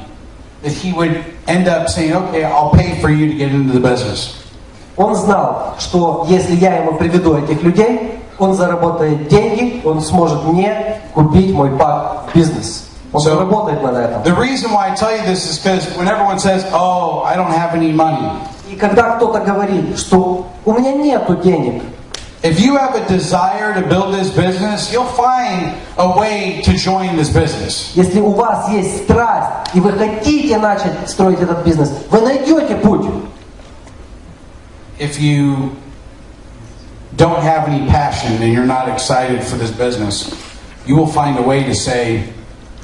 that he would end up saying, okay, I'll pay for you to get into the business. Он знал, что если я ему приведу этих людей, он заработает деньги, он сможет мне купить мой пак в бизнес. Он заработает на этом. The reason why I tell you this is because when everyone says, oh, I don't have any money. И когда кто-то говорит, что у меня нету денег, if you have a desire to build this business, you'll find a way to join this business. если у вас есть страсть, и вы хотите начать строить этот бизнес, вы найдете путь. if you don't have any passion and you're not excited for this business, you will find a way to say,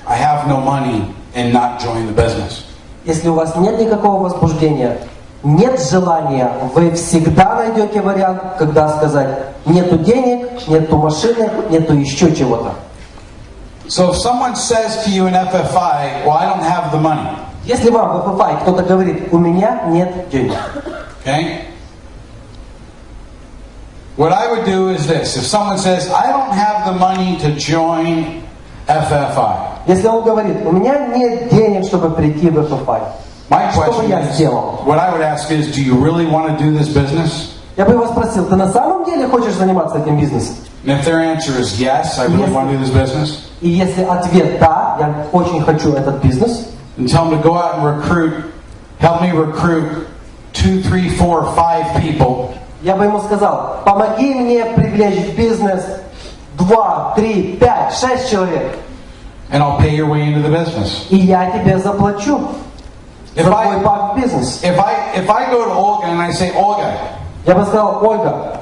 I have no money, and not join the business. Если у вас нет никакого возбуждения, нет желания, вы всегда найдете вариант, когда сказать, нету денег, нету машины, нету еще чего-то. So if someone says to you in FFI, well, I don't have the money. Если вам в FFI кто-то говорит, у меня нет денег. Okay? What I would do is this. If someone says, I don't have the money to join FFI. Если он говорит, у меня нет денег, чтобы прийти в FFI. My Что бы question я is, сделал? what I would ask is, do you really want to do this business? Я бы его спросил, ты на самом деле хочешь заниматься этим бизнесом? And if their answer is yes, I really want to do this business, И если ответ да, я очень хочу этот бизнес, and tell them to go out and recruit, help me recruit 2, 3, 4, 5 people. я бы ему сказал, помоги мне привлечь в бизнес 2, 3, 5, 6 человек. And I'll pay your way into the business. И я тебе заплачу за If твой пак в бизнес. If I go to Olga and I say, Olga, Я бы сказал, Ольга,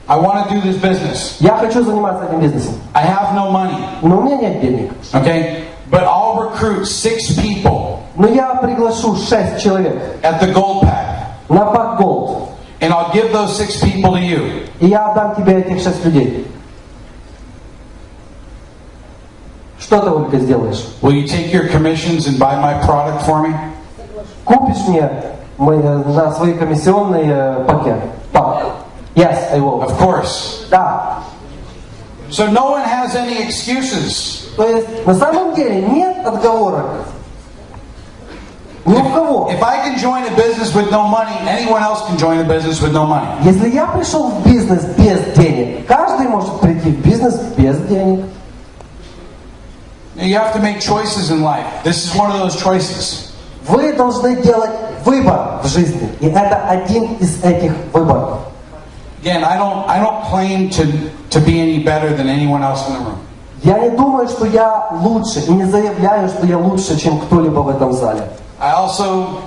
I want to do this business. я хочу заниматься этим бизнесом, I have no money. но у меня нет денег. Okay? But I'll recruit 6 people Но я приглашу 6 человек at the gold pack. на пак Gold. And I'll give those 6 people to you. И я отдам тебе этих 6 людей. Что ты, Ольга, сделаешь? Will you take your commissions and buy my product for me? Купишь мне на свои комиссионные пакет? Пак. Yes, I will. Of course. Да. So no one has any excuses. То есть, на самом деле, нет отговорок. Ни у кого. If I can join a business with no money, anyone else can join a business with no money. Если я пришел в бизнес без денег, каждый может прийти в бизнес без денег. You have to make choices in life. This is one of those choices. Вы должны делать выбор в жизни. И это один из этих выборов. Again, I don't claim to be any better than anyone else in the room. Я не думаю, что я лучше, и не заявляю, что я лучше, чем кто-либо в этом зале. I also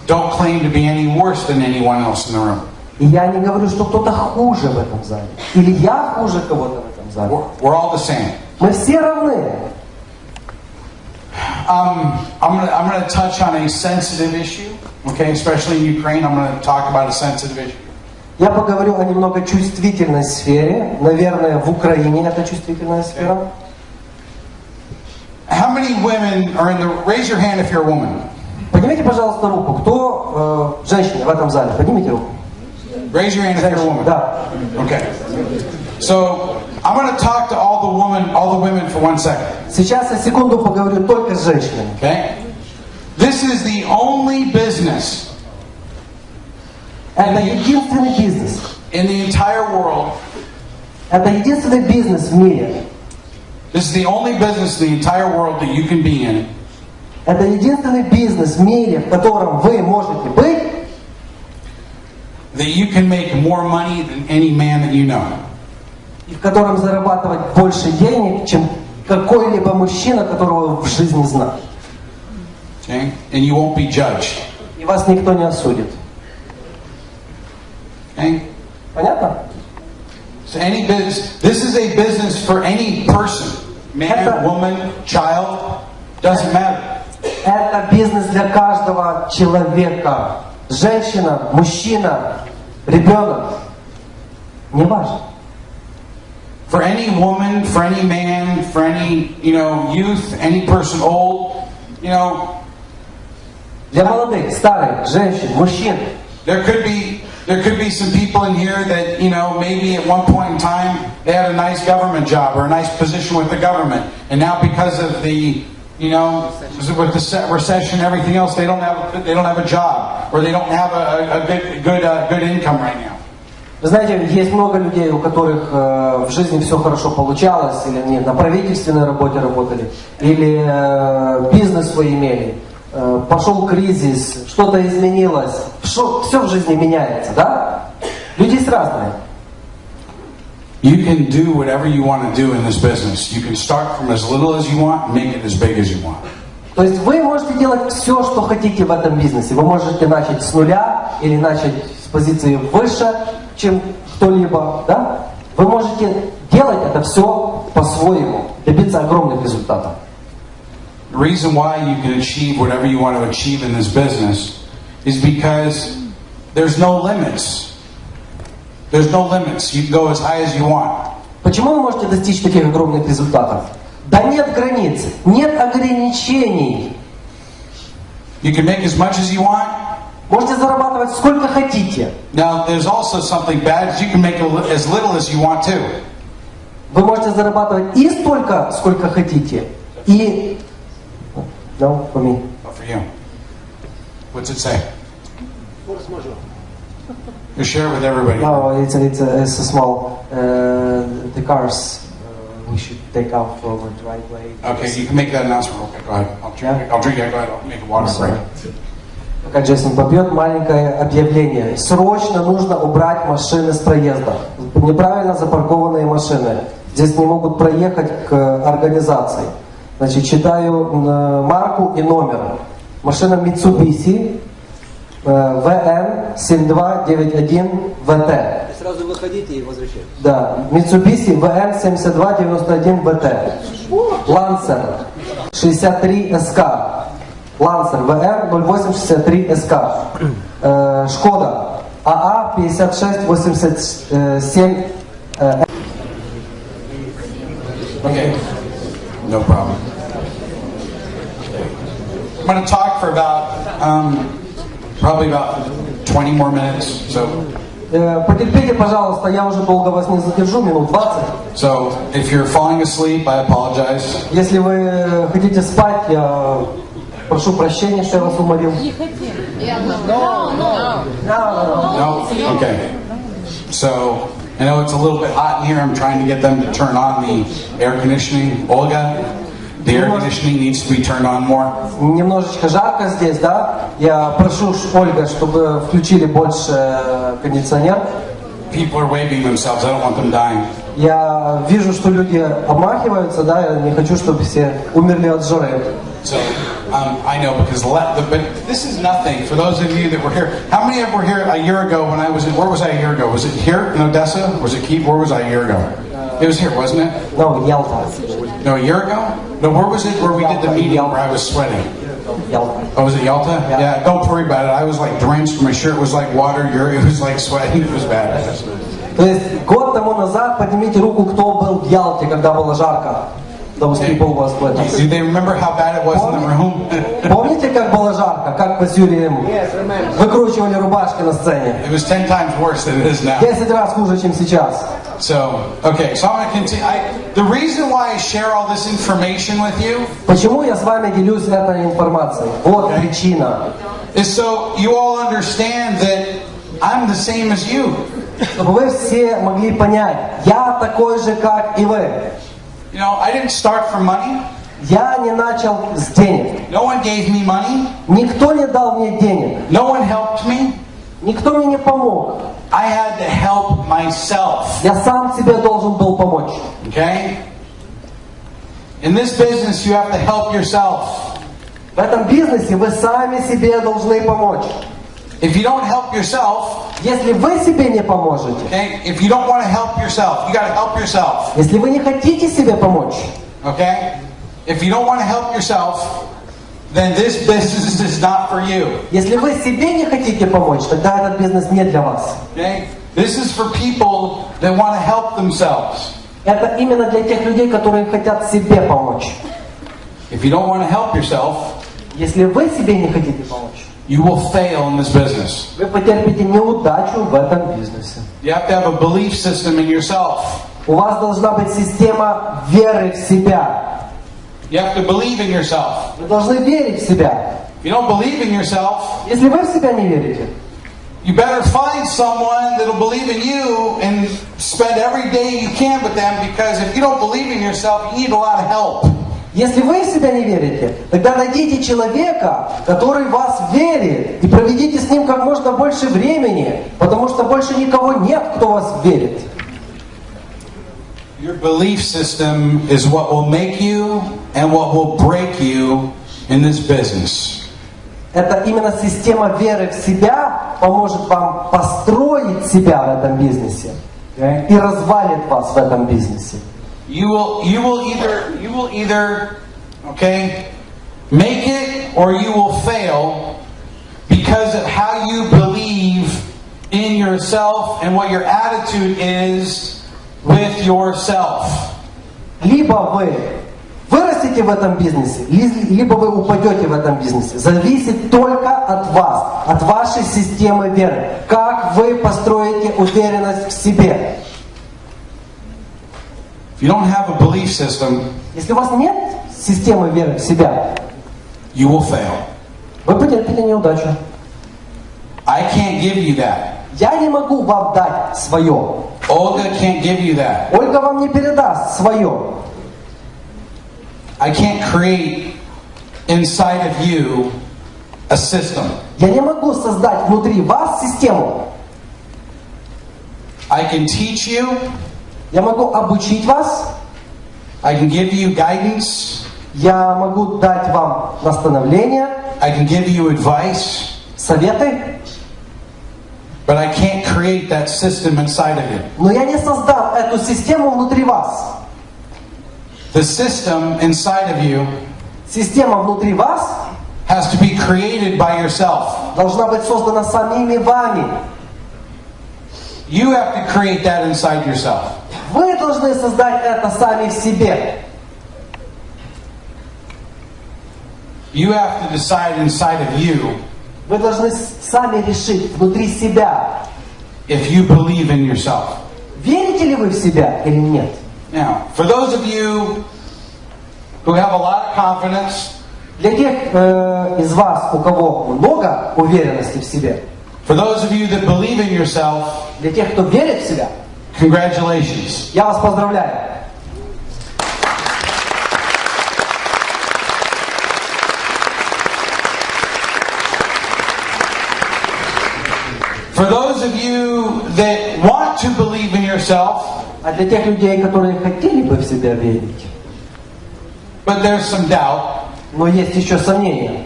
don't claim to be any worse than anyone else in the room. И я не говорю, что кто-то хуже в этом зале. Или я хуже кого-то в этом зале. We're all the same. Мы все равны. I'm gonna touch on a sensitive issue, okay? Especially in Ukraine, I'm gonna talk about a sensitive issue. Я поговорю о немного чувствительной сфере. Наверное, в Украине это чувствительная сфера. How many women are in the? Raise your hand if you're a woman. Поднимите, пожалуйста, руку. Кто женщина в этом зале? Поднимите руку. Raise your hand if you're a woman. Да. Okay. So I'm going to talk to all the women for 1 second. Сейчас я секунду поговорю только с женщинами. Okay. This is the only business Это единственный бизнес. in the entire world. Это единственный бизнес в мире. This is the only business in the entire world that you can be in. Это единственный бизнес в мире, в котором вы можете быть, That you can make more money than any man that you know. и в котором зарабатывать больше денег, чем какой-либо мужчина, которого вы в жизни знали. Okay? And you won't be judged. И вас никто не осудит. Okay? Понятно? So this is a business for any person. Man, woman, child, doesn't matter. Это бизнес для каждого человека. Женщина, мужчина, ребенок. Не важно. For any woman, for any man, for any, youth, any person old, Для молодых, старых, женщин, мужчин. there could be some people in here that, maybe at one point in time they had a nice government job or a nice position with the government, and now because of the, with the recession and everything else, they don't have a job, or they don't have a good income right now. Вы знаете, есть много людей, у которых в жизни все хорошо получалось, или они на правительственной работе работали, или бизнес свой имели. Пошел кризис, что-то изменилось, все в жизни меняется, да? Люди есть разные. You can do whatever you want to do in this business. You can start from as little as you want and make it as big as you want. То есть вы можете делать все, что хотите в этом бизнесе. Вы можете начать с нуля или начать с позиции выше, чем кто-либо, да, вы можете делать это все по-своему, добиться огромных результатов. The reason why you can achieve whatever you want to achieve in this business is because there's no limits. There's no limits. You can go as high as you want. Почему вы можете достичь таких огромных результатов? Да нет границ, нет ограничений. You can make as much as you want. Можете зарабатывать сколько хотите. Now, there's also something bad. You can make as little as you want to. Вы можете зарабатывать и столько, сколько хотите, и... No, for me. Oh, for you. What's it say? You share it with everybody. No, it's a small... the cars we should take out for the driveway. Okay, you can make that announcement. Okay, go ahead. I'll drink it. Go ahead. I'll make a water break. Пока Джейсон попьет, маленькое объявление. Срочно нужно убрать машины с проезда. Неправильно запаркованные машины. Здесь не могут проехать к организации. Значит, читаю марку и номер. Машина Mitsubishi VN7291VT. Сразу выходите и возвращайтесь. Да, Mitsubishi VN7291VT. Lancer 63SK. Lancer VR 0863SK. Шкода АА 5687. Okay, no problem. I'm going to talk for about, probably about 20 more minutes. So, Потерпите, пожалуйста, я уже долго вас не задержу, минут 20. so if you're falling asleep, I apologize. Если вы хотите спать, я прошу прощения, что я вас уморил. No? Okay. So, I know it's a little bit hot in here. I'm trying to get them to turn on the air conditioning. Olga, the air conditioning needs to be turned on more. Немножечко жарко здесь, да? Я прошу, Ольга, чтобы включили больше кондиционер. People are waving themselves. I don't want them dying. Я вижу, что люди обмахиваются, да? Я не хочу, чтобы все умерли от жары. So, I know because but this is nothing. For those of you that were here, how many of you were here a year ago when I was in, where was I a year ago? Was it here in Odessa? Was it Kyiv? Where was I a year ago? It was here, wasn't it? No, Ялта. No, a year ago? No, where was it where we did the meeting where I was sweating? Ялта. Oh, was it Yalta? Yeah, don't worry about it. I was like drenched. My shirt was like water. It was like sweating. It was bad. То есть год тому назад поднимите руку, кто был в Ялте, когда было жарко. Those people was with us. Do they remember how bad it was in the room? Помните, как было жарко, как мы с Юрием выкручивали рубашки на сцене? It was 10 times worse than it is now. 10 раз хуже, чем сейчас. So, okay, so I'm going to continue. The reason why I share all this information with you Почему я с вами делюсь этой информацией? Вот причина. is so you all understand that I'm the same as you. Чтобы вы все могли понять, я такой же, как и вы. You know, I didn't start from money. Я не начал с денег. No one gave me money. Никто не дал мне денег. No one helped me. Никто мне не помог. I had to help myself. Я сам себе должен был помочь. Okay? In this business, you have to help yourself. В этом бизнесе вы сами себе должны помочь. If you don't help yourself, Если вы себе не поможете, okay? If you don't want to help yourself, you got to help yourself. если вы не хотите себе помочь, Okay? If you don't want to help yourself, then this business is not for you. если вы себе не хотите помочь, тогда этот бизнес не для вас. Okay? This is for people that want to help themselves. Это именно для тех людей, которые хотят себе помочь. If you don't want to help yourself, Если вы себе не хотите помочь, you will fail in this business. вы потерпите неудачу в этом бизнесе. You have to have a belief system in yourself. У вас должна быть система веры в себя. You have to believe in yourself. Вы должны верить в себя. If you don't believe in yourself, Если вы в себя не верите, you better find someone that'll believe in you and spend every day you can with them, because if you don't believe in yourself, you need a lot of help. если вы в себя не верите, тогда найдите человека, который в вас верит, и проведите с ним как можно больше времени, потому что больше никого нет, кто в вас верит. Your belief system is what will make you and what will break you in this business. Это именно система веры в себя, поможет вам построить себя в этом бизнесе Okay? и развалит вас в этом бизнесе. You will either, okay, make it or you will fail because of how you believe in yourself and what your attitude is with yourself. Либо вы вырастете в этом бизнесе, либо вы упадете в этом бизнесе. Зависит только от вас, от вашей системы веры. Как вы построите уверенность в себе. If you don't have a belief system, Если у вас нет системы веры в себя, you will fail. вы потерпите неудачу. I can't give you that. Я не могу вам дать свое. Olga can't give you that. Ольга вам не передаст свое. I can't create inside of you a system. Я не могу создать внутри вас систему. I can teach you. Я могу обучить вас. I can give you guidance. Я могу дать вам наставления, I can give you advice. советы. But I can't create that system inside of you. Но я не создам эту систему внутри вас. The system inside of you Система внутри вас has to be created by yourself. должна быть создана самими вами. You have to create that inside yourself. Вы должны создать это сами в себе. You have to decide inside of you Вы должны сами решить внутри себя, if you believe in yourself. верите ли вы в себя или нет. Now, for those of you who have a lot of confidence, Для тех из вас, у кого много уверенности в себе, for those of you that believe in yourself, для тех, кто верит в себя, congratulations. я вас поздравляю. For those of you that want to believe in yourself, А для тех людей, которые хотели бы в себя верить, but there's some doubt, но есть еще сомнения,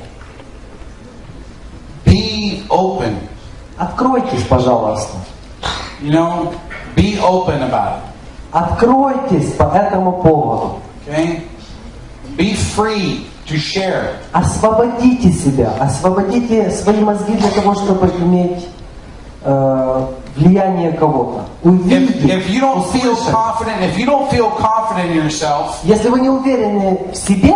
be open. откройтесь, пожалуйста. You know, be open about it. Откройтесь по этому поводу. Okay? Be free to share. Освободите себя, освободите свои мозги для того, чтобы иметь влияние кого-то. Увидеть, If you don't feel услышать. confident in yourself, Если вы не уверены в себе,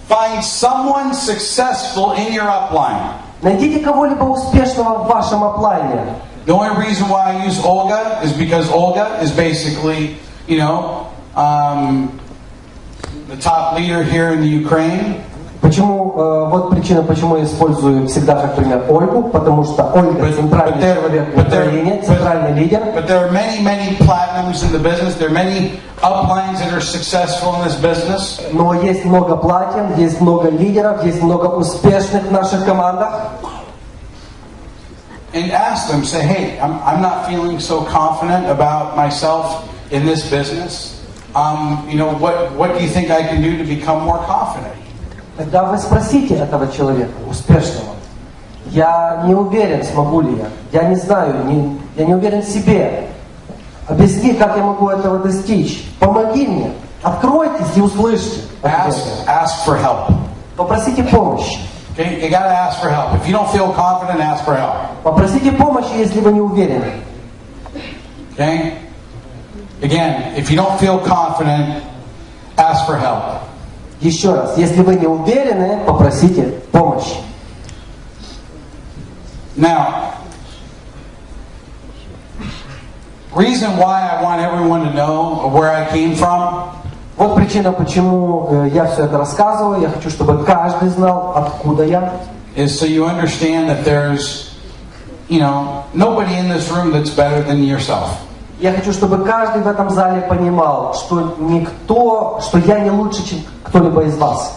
find someone successful in your upline. найдите кого-либо успешного в вашем оплайне. The only reason why I use Olga is because Olga is basically, you know, the top leader here in the Ukraine. Почему, вот причина, почему я использую всегда как пример Ольгу, потому что Ольга центральный человек в Украине, центральный лидер. But there are many platinums in the business. There are many uplines that are successful in this business. Но есть много платин, есть много лидеров, есть много успешных в наших командах. And ask them, say, hey, I'm not feeling so confident about myself in this business. You know, what do you think I can do to become more confident? Тогда вы спросите этого человека, успешного. Я не уверен, смогу ли я. Я не знаю, я не уверен в себе. Объясни, как я могу этого достичь. Помоги мне. Откройтесь и услышьте. Ask for help. Попросите помощи. Okay, you gotta ask for help. If you don't feel confident, ask for help. Попросите помощи, если вы не уверены. Okay? Again, if you don't feel confident, ask for help. Еще раз, если вы не уверены, попросите помощи. Now, reason why I want everyone to know where I came from. Вот причина, почему я все это рассказываю. Я хочу, чтобы каждый знал, откуда я. Is so you understand that there's, you know, nobody in this room that's better than yourself. Я хочу, чтобы каждый в этом зале понимал, что никто, что я не лучше, чем кто-либо из вас.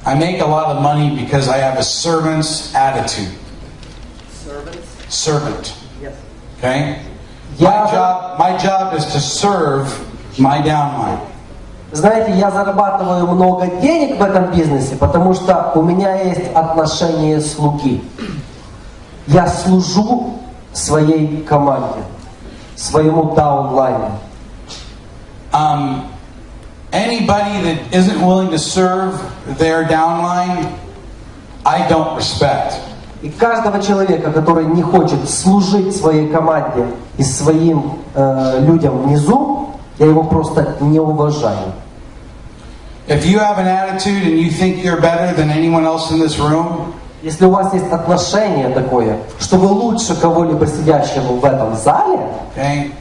I make a lot of money because I have a servant's attitude. Servant. Yes. Okay? My job is to serve my downline. Знаете, я зарабатываю много денег в этом бизнесе, потому что у меня есть отношение слуги. Я служу своей команде, своему даунлайну. Anybody that isn't willing to serve their downline, I don't respect. И каждого человека, который не хочет служить своей команде и своим людям внизу, я его просто не уважаю. If you have an attitude and you think you're better than anyone else in this room, если у вас есть отношение такое, что вы лучше кого-либо сидящего в этом зале, okay,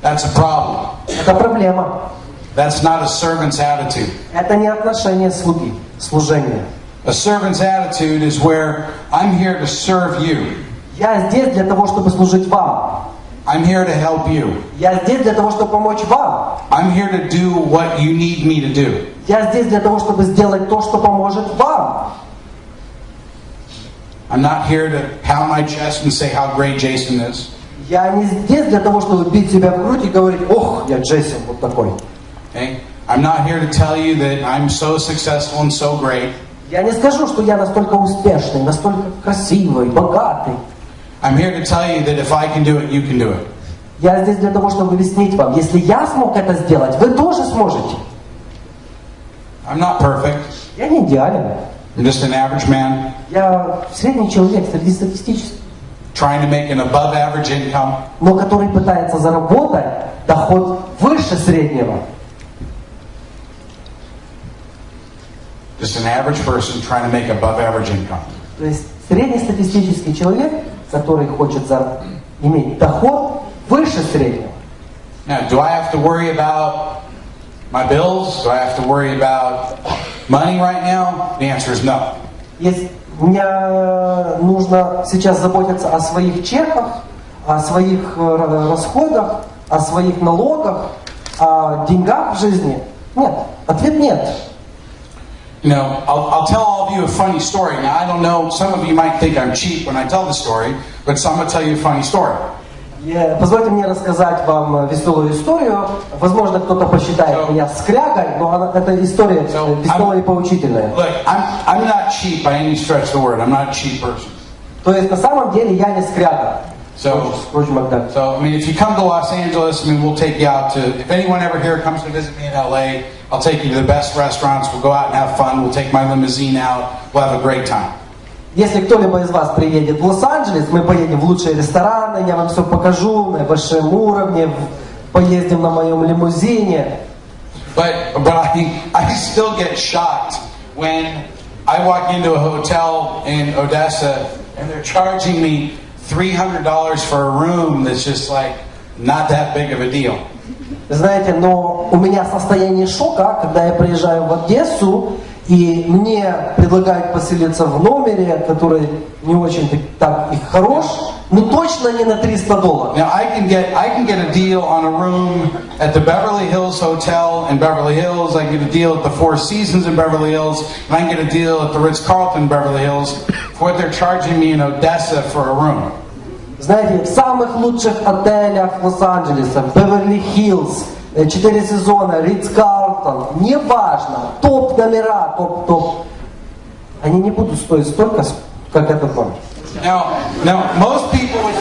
that's a problem. Это проблема. That's not a servant's attitude. Это не отношение слуги, служение. A servant's attitude is where I'm here to serve you. Я здесь для того, чтобы служить вам. I'm here to help you. Я здесь для того, чтобы помочь вам. I'm here to do what you need me to do. Я здесь для того, чтобы сделать то, что поможет вам. I'm not here to pound my chest and say how great Jason is. Я не здесь для того, чтобы бить себя в грудь и говорить: ох, я Джейсон вот такой. Okay? I'm not here to tell you that I'm so successful and so great. Я не скажу, что я настолько успешный, настолько красивый, богатый. I'm here to tell you that if I can do it, you can do it. Я здесь для того, чтобы объяснить вам, если я смог это сделать, вы тоже сможете. I'm not perfect. Я не идеален. I'm just an average man. Я средний человек среди статистических. Trying to make an above average income. Но который пытается заработать доход выше среднего. Just an average person trying to make above average income. То есть среднестатистический человек, который хочет иметь доход выше среднего. Now, do I have to worry about my bills? Do I have to worry about money right now? The answer is no. Если мне нужно сейчас заботиться о своих чеках, о своих расходах, о своих налогах, о деньгах в жизни? Нет. Ответ нет. You know, I'll tell all of you a funny story. Now, I don't know, some of you might think I'm cheap when I tell the story, but so I'm going to tell you a funny story. Позвольте мне рассказать вам веселую историю. Возможно, кто-то посчитает меня скрягой, но эта история веселая и поучительная. Look, I'm not cheap by any stretch of the word. I'm not a cheap person. То есть, на самом деле, я не скряга. So, I mean, if you come to Los Angeles, I mean, we'll take you out to, if anyone ever here comes to visit me in LA, I'll take you to the best restaurants, we'll go out and have fun, we'll take my limousine out, we'll have a great time. Если кто-либо из вас приедет в Лос-Анджелес, мы поедем в лучшие рестораны, я вам все покажу на высшем уровне, поездим на моем лимузине. But I still get shocked when I walk into a hotel in Odessa and they're charging me $300 for a room that's just like not that big of a deal. Знаете, но у меня состояние шока, когда я приезжаю в Одессу, и мне предлагают поселиться в номере, который не очень так и хорош, но точно не на $300. Now I can get a deal on a room at the Beverly Hills Hotel in Beverly Hills. I can get a deal at the Four Seasons in Beverly Hills, and I can get a deal at the Ritz-Carlton Beverly Hills for what they're charging me in Odessa for a room. Знаете, в самых лучших отелях Лос-Анджелеса, Беверли-Хиллз, 4 сезона, Ритц-Карлтон, неважно, топ номера, топ. Они не будут стоить столько, как этот номер. Now, most people would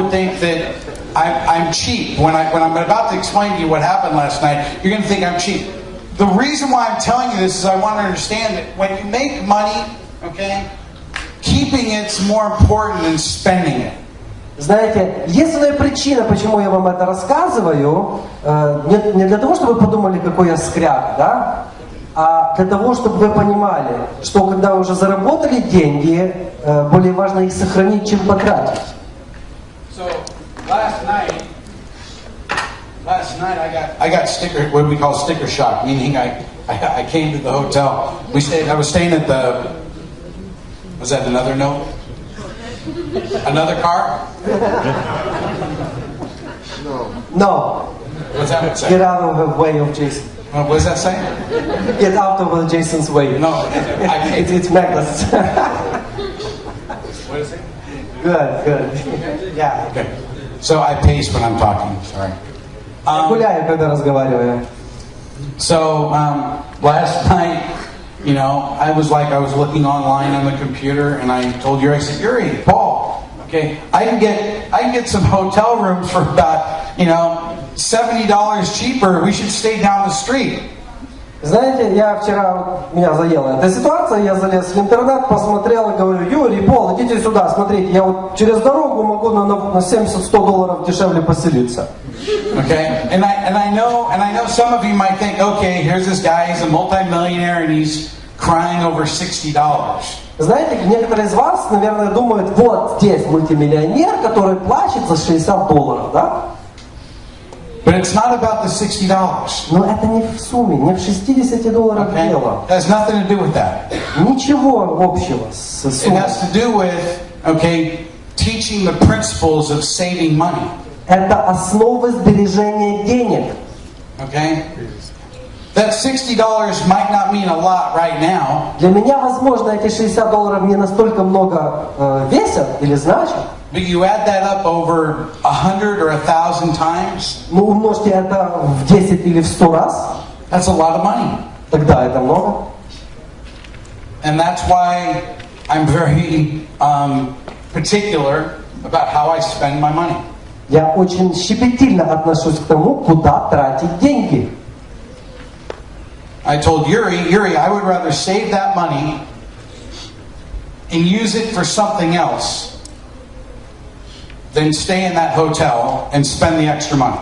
think that I'm cheap. When I'm about to explain to you what happened last night, you're going to think I'm cheap. The reason why I'm telling you this is I want to understand that when you make money, okay, keeping it's more important than spending it. Знаете, единственная причина, почему я вам это рассказываю, не для того, чтобы вы подумали, какой я скряг, да, а для того, чтобы вы понимали, что когда вы уже заработали деньги, более важно их сохранить, чем потратить. So last night I got sticker, what we call sticker shock, meaning I came to the hotel. I was staying at the, was that another note? Another car? No. What's that say? Get out of the way of Jason. What does that say? Get out of Jason's way. No, it's Magnus. What is it? Good. Yeah. Okay. So I pace when I'm talking. Sorry. Гуляю, когда разговариваю. So last night, you know, I was looking online on the computer, and I told Yuri, I said, Yuri, Paul, okay, I can get some hotel rooms for about, you know, $70 cheaper. We should stay down the street. Знаете, меня заела эта ситуация, я залез в интернет, посмотрел и говорю, Юрий, Пол, идите сюда, смотрите, я вот через дорогу могу на $70-100 дешевле поселиться. Okay, and I know some of you might think, okay, here's this guy, he's a multi-millionaire and he's crying over $60. Знаете, некоторые из вас, наверное, думают, вот здесь мультимиллионер, который плачет за $60, да? But it's not about the $60. Но это не в сумме, не в $60 Okay? дело. It has nothing to do with that. Ничего общего с It суммой. has to do with, okay, teaching the principles of saving money. Это основы сбережения денег. Okay? That $60 might not mean a lot right now. Для меня, возможно, эти $60 не настолько много весят или значат. But you add that up over 100 or 1,000 times, Но умножьте это в 10 или в 100 раз, that's a lot of money. тогда это много. And that's why I'm very particular about how I spend my money. Я очень щепетильно отношусь к тому, куда тратить деньги. I told Yuri, I would rather save that money and use it for something else than stay in that hotel and spend the extra money.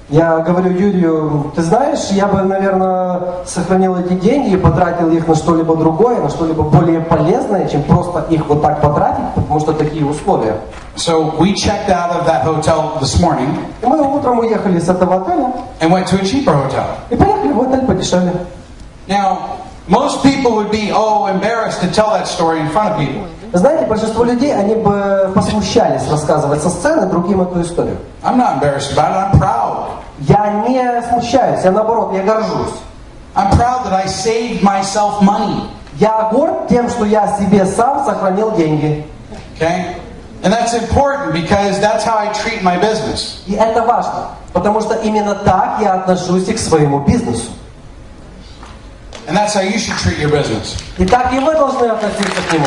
Я говорю Юрию, ты знаешь, я бы, наверное, сохранил эти деньги и потратил их на что-либо другое, на что-либо более полезное, чем просто их вот так потратить, потому что такие условия. So we checked out of that hotel this morning И мы утром уехали с этого отеля and went to a cheaper hotel. и поехали в отель подешевле. Now, most people would be, embarrassed to tell that story in front of people. Знаете, большинство людей, они бы посмущались рассказывать со сцены другим эту историю. I'm not embarrassed about it, I'm proud. Я не смущаюсь, я наоборот, я горжусь. I'm proud that I saved myself money. Я горд тем, что я себе сам сохранил деньги. Okay? And that's important because that's how I treat my business. И это важно, потому что именно так я отношусь и к своему бизнесу. And that's how you should treat your business. И так и вы должны относиться к нему.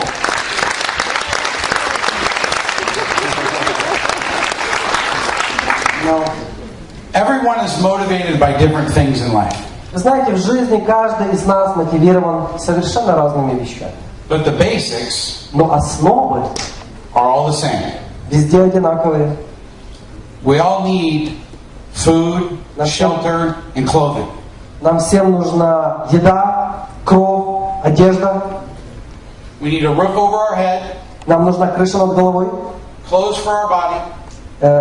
You know, everyone is motivated by different things in life. Вы знаете, в жизни каждый из нас мотивирован совершенно разными вещами. But the basics Но основы are all the same. везде одинаковые. We all need food, shelter, and clothing. Нам всем нужна еда, кров, одежда. We need a roof over our head, Нам нужна крыша над головой, clothes for our body,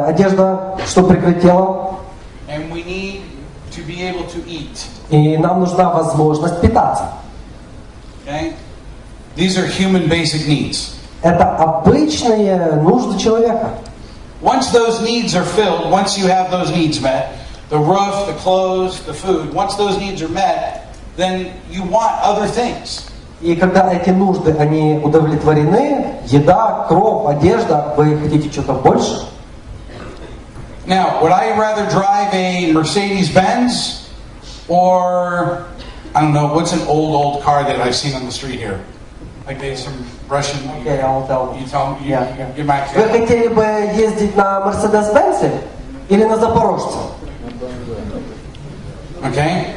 одежда, чтобы прикрыть тело. and we need to be able to eat. И нам нужна возможность питаться. Okay? These are human basic needs. Это обычные нужды человека. Once those needs are filled, once you have those needs met, the roof, the clothes, the food, once those needs are met, then you want other things. И когда эти нужды, они удовлетворены, еда, кров, одежда, вы хотите что-то больше? Now, would I rather drive a Mercedes-Benz or, I don't know, what's an old car that I've seen on the street here? Like there's some Russian... Okay, I'll tell you. You tell me, Yeah. you might Вы хотели бы ездить на Мерседес-Бенце или на Запорожце? Okay?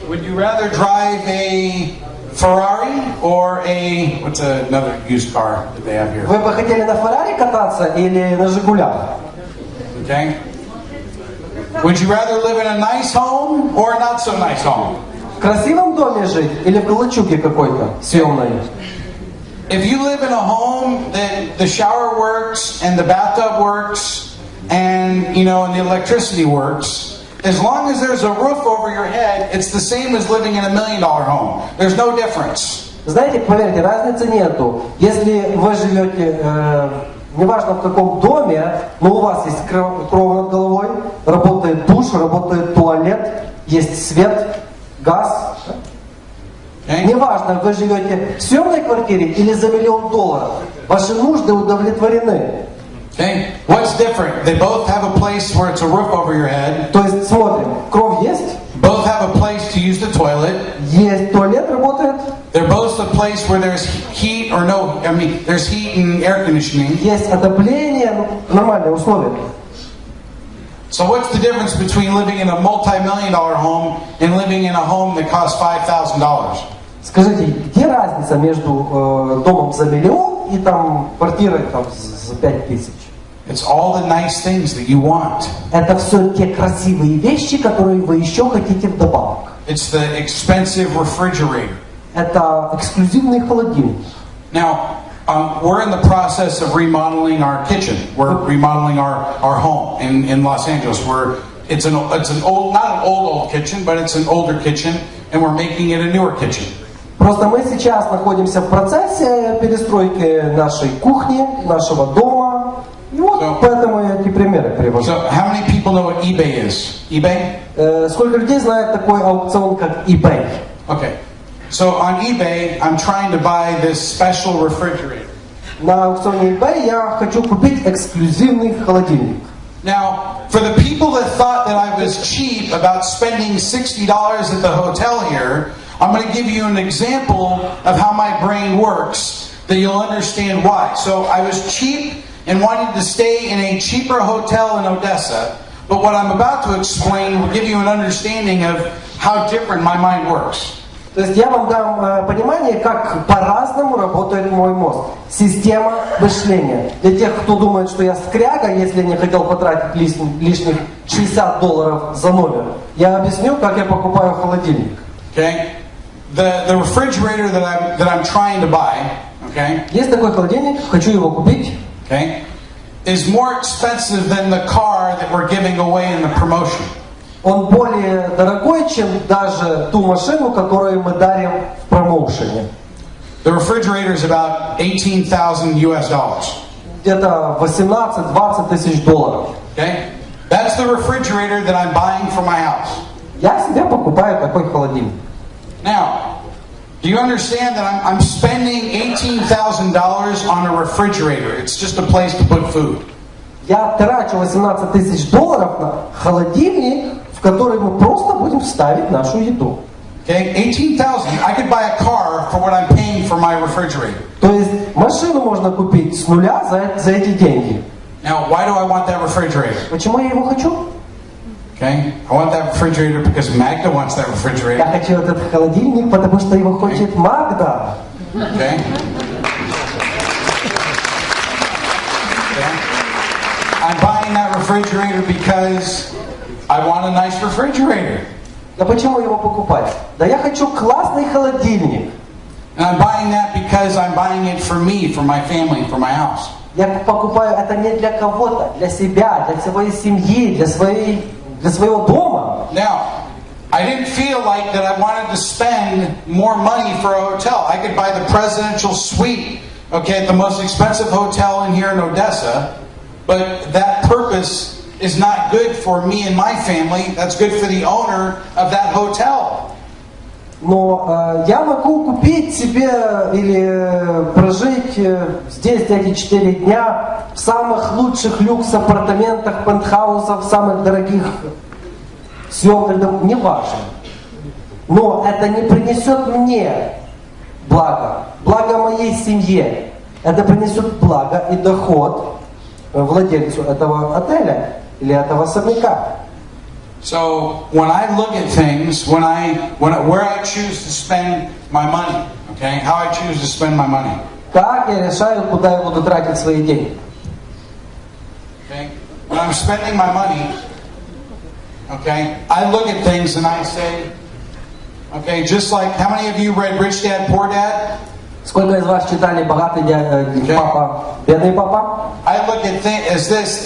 Would you rather drive a Ferrari or a... What's another used car that they have here? Вы бы хотели на Феррари кататься или на Жигулях? Okay? Would you rather live in a nice home or a not so nice home? В красивом доме жить или в калачуге какой-то съемной? If you live in a home that the shower works and the bathtub works and, you know, and the electricity works, as long as there's a roof over your head, it's the same as living in $1 million home. There's no difference. Знаете, поверьте, разницы нету. Если вы живете, неважно в каком доме, но у вас есть кров над головой, работает душ, работает туалет, есть свет, газ. Okay? Неважно, вы живете в съемной квартире или за $1 миллион, ваши нужды удовлетворены. Okay? What's different? They both have a place where it's a roof over your head. То есть, смотрим, кров есть, Both both have a place to use the toilet. Есть туалет, работает. They're both a place where there's heat or no, I mean, there's heat and air conditioning. Есть отопление, нормальные условия. So what's the difference between living in a multi-million-dollar home and living in a home that costs $5,000? Скажите, где разница между домом за миллион и там квартирой там за 5000? It's all the nice things that you want. Это все те красивые вещи, которые вы еще хотите вдобавок. It's the expensive refrigerator. Это эксклюзивный холодильник. Now, we're in the process of remodeling our kitchen. We're remodeling our home in Los Angeles. It's an old, not an old kitchen, but it's an older kitchen, and we're making it a newer kitchen. Просто мы сейчас находимся в процессе перестройки нашей кухни, нашего дома. И вот поэтому я эти примеры привожу. So, how many people know what eBay is? eBay? Сколько людей знает такой аукцион, как eBay? Okay. So on eBay, I'm trying to buy this special refrigerator. На аукционе eBay я хочу купить эксклюзивный холодильник. Now, for the people that thought that I was cheap about spending $60 at the hotel here, I'm going to give you an example of how my brain works, that you'll understand why. So I was cheap and wanted to stay in a cheaper hotel in Odessa, but what I'm about to explain will give you an understanding of how different my mind works. То есть я вам дам понимание, как по-разному работает мой мозг. Система мышления. Для тех, кто думает, что я скряга, если не хотел потратить лишних $60 за номер, я объясню, как я покупаю холодильник. Okay? The refrigerator that I'm trying to buy, okay? Есть такой холодильник, хочу его купить. Okay? Is more expensive than the car that we're giving away in the promotion. Он более дорогой, чем даже ту машину, которую мы дарим в промоушене. The refrigerator is about $18,000 US. Где-то 18-20 тысяч долларов. Okay? That's the refrigerator that I'm buying for my house. Я себе покупаю такой холодильник. Now, do you understand that I'm spending $18,000 on a refrigerator? It's just a place to put food. Я трачу 18 тысяч долларов на холодильник, в который мы просто будем ставить нашу еду. Okay, $18,000. I could buy a car for what I'm paying for my refrigerator. То есть машину можно купить с нуля за эти деньги. Now, why do I want that refrigerator? Почему я его хочу? Okay, I want that refrigerator because Magda wants that refrigerator. Я хочу этот холодильник, потому что его хочет Магда. Okay. I'm buying that refrigerator because I want a nice refrigerator. Да почему его покупать? Да я хочу классный холодильник. And I'm buying that because I'm buying it for me, for my family, for my house. Я покупаю это не для кого-то, для себя, для своей семьи, для своего дома. Now, I didn't feel like that I wanted to spend more money for a hotel. I could buy the presidential suite, okay, at the most expensive hotel in here in Odessa, but that purpose is not good for me and my family. That's good for the owner of that hotel. Но я могу купить себе или прожить здесь эти 4 дня в самых лучших люкс-апартаментах, пентхаусах, в самых дорогих съемных домах, неважно. Но это не принесет мне благо моей семье. Это принесет благо и доход владельцу этого отеля или этого особняка. So when I look at things, where I choose to spend my money, okay, how I choose to spend my money. Как я решаю, куда я буду тратить свои деньги? Okay, when I'm spending my money, okay, I look at things and I say, okay, just like how many of you read Rich Dad Poor Dad? Сколько из вас читали «Богатый папа, бедный папа»? I look at things,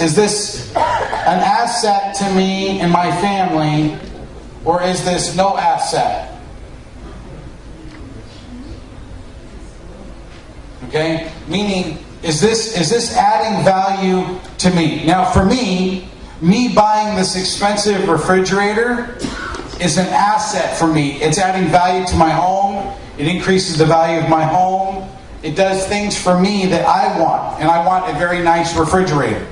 is this an asset to me and my family, or is this no asset? Okay? Meaning, is this adding value to me? Now for me buying this expensive refrigerator is an asset for me. It's adding value to my home. It increases the value of my home. It does things for me that I want, and I want a very nice refrigerator.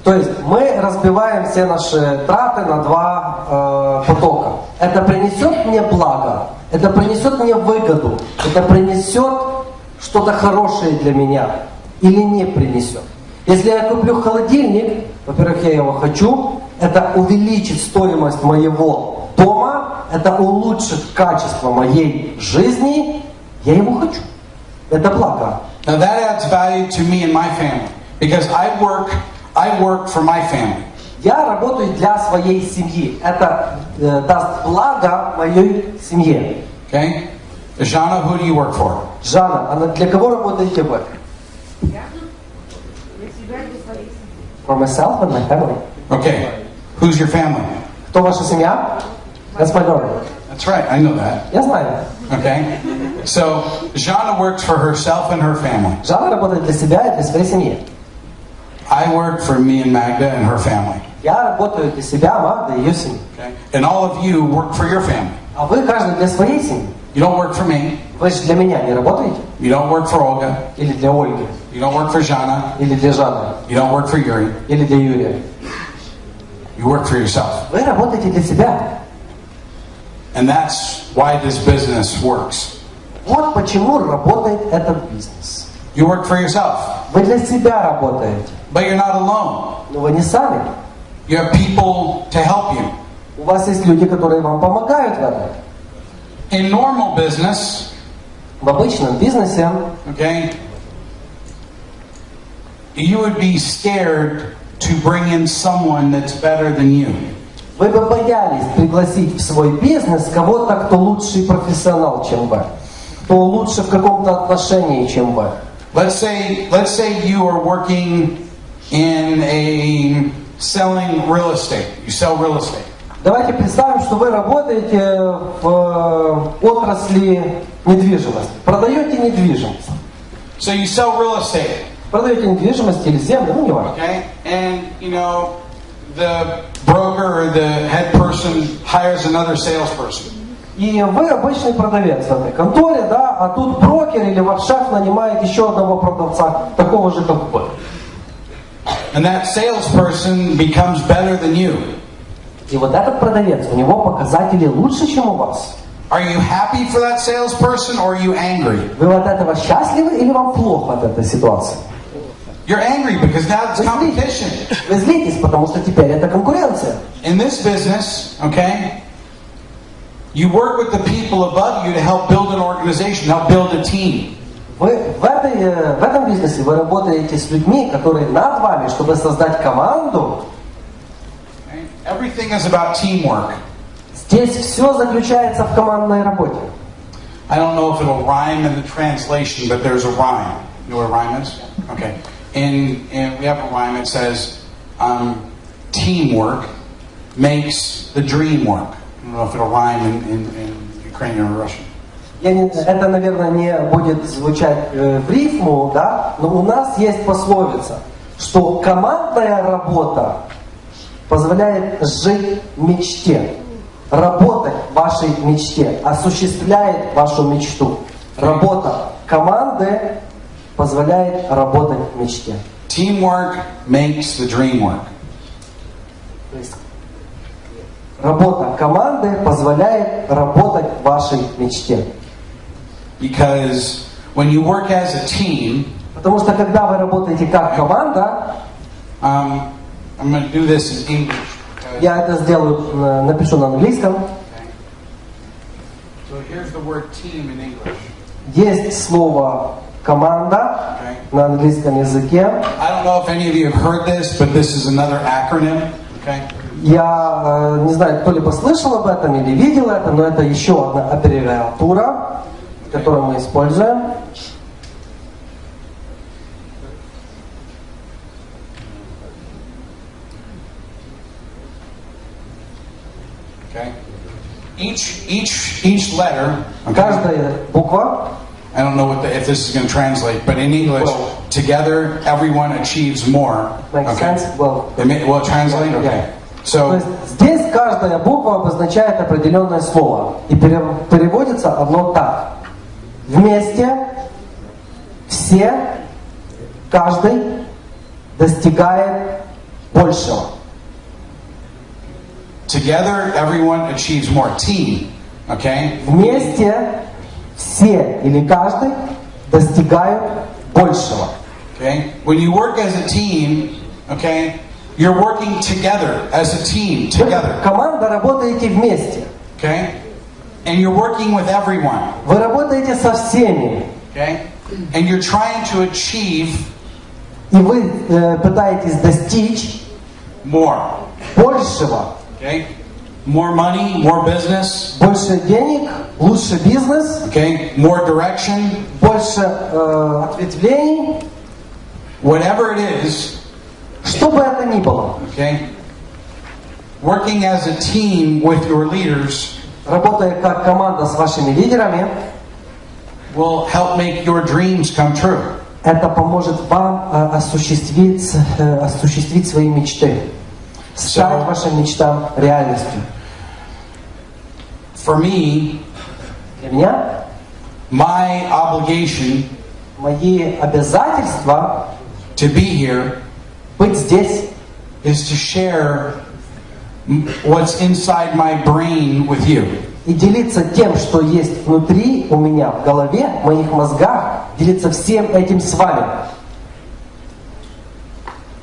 То есть мы разбиваем все наши траты на два потока. Это принесет мне благо, это принесет мне выгоду, это принесет что-то хорошее для меня или не принесет. Если я куплю холодильник, во-первых, я его хочу, это увеличит стоимость моего дома, это улучшит качество моей жизни, я его хочу. Это благо. Now that adds value to me and my family because I work for my family. Я работаю для своей семьи. Это даст благо моей семье. Okay? Jana, who do you work for? Жанна, для кого работаете вы? For myself and my family. Okay. Who's your family? Кто ваша семья? That's my daughter. That's right, I know that. Я знаю. Okay? So, Jana works for herself and her family. Жанна работает для себя и для своей семьи. I work for me and Magda and her family. Я работаю для себя, Магда и ее семьи. Okay? And all of you work for your family. А вы каждый для своей семьи. You don't work for me. Вы же для меня не работаете? You don't work for Olga. Или для Ольги? You don't work for Jana. Или для Жанны? You don't work for Yuri. Или для Юрия? You work for yourself. Вы работаете для себя. And that's why this business works. Вот почему работает этот бизнес. You work for yourself. Вы для себя работаете. But you're not alone. Но вы не сами. You have people to help you. У вас есть люди, которые вам помогают в этом. In normal business, В обычном бизнесе okay, you would be scared to bring in someone that's better than you. вы бы боялись пригласить в свой бизнес кого-то, кто лучший профессионал, чем вы. Кто лучше в каком-то отношении, чем вы. Let's say you are working in a selling real estate. You sell real estate. Давайте представим, что вы работаете в отрасли недвижимости. Продаете недвижимость. So you sell real estate. Продаете недвижимость или землю, ну не важно. Okay? And you know, the broker or the head person hires another salesperson. И вы обычный продавец в этой конторе, да, а тут брокер или ваш шеф нанимает еще одного продавца, такого же, как вы. And that salesperson becomes better than you. И вот этот продавец, у него показатели лучше, чем у вас. Are you happy for that salesperson or are you angry? Вы от этого счастливы или вам плохо от этой ситуации? You're angry because now it's competition. Вы злитесь, потому что теперь это конкуренция. In this business, okay, you work with the people above you to help build an organization, help build a team. Вы в этом бизнесе вы работаете с людьми, которые над вами, чтобы создать команду. Everything is about teamwork. Здесь все заключается в командной работе. I don't know if it'll rhyme in the translation, but there's a rhyme. You know what a rhyme is? Okay. And we have a rhyme. It says, teamwork makes the dream work. I don't know if it'll rhyme in Ukrainian or Russian. Это, наверное, не будет звучать в рифму, да? Но у нас есть пословица, что командная работа позволяет жить мечте, работать вашей мечте, осуществляет вашу мечту. Работа команды позволяет работать мечте. Teamwork makes the dream work. То есть работа команды позволяет работать вашей мечте. Because when you work as a team, Потому что когда вы работаете как команда, I'm going to do this in English. я это сделаю, напишу на английском. Okay. So here's the word team in English. Есть слово команда на английском языке. I don't know if any of you have heard this, but this is another acronym. Okay. Я не знаю, кто-либо слышал об этом или видел это, но это еще одна аббревиатура, которую мы используем. Okay. Each letter. Okay. Каждая буква. I don't know if this is going to translate, but in English, together everyone achieves more. Makes sense? Well, Will it translate? Okay. Yeah. So, То есть здесь каждая буква обозначает определенное слово. И переводится оно так. Вместе, все, каждый достигает большего. Together, everyone achieves more. Team, okay? Вместе все или каждый достигают большего. Okay? When you work as a team, okay, you're working together as a team, together. Команда, работаете вместе. Okay? And you're working with everyone. Вы работаете со всеми. Okay? And you're trying to achieve И вы пытаетесь достичь more. большего. Okay? More money, more business. Больше денег, лучше бизнес, Okay? More direction. больше ответвлений. Whatever it is. Что бы это ни было. Okay? Working as a team with your leaders Работая как команда с вашими лидерами, will help make your dreams come true. это поможет вам осуществить свои мечты. Стать вашим мечтам реальностью. For me, Для меня my obligation мои обязательства to be here быть здесь is to share what's inside my brain with you. и делиться тем, что есть внутри у меня, в голове, в моих мозгах, делиться всем этим с вами.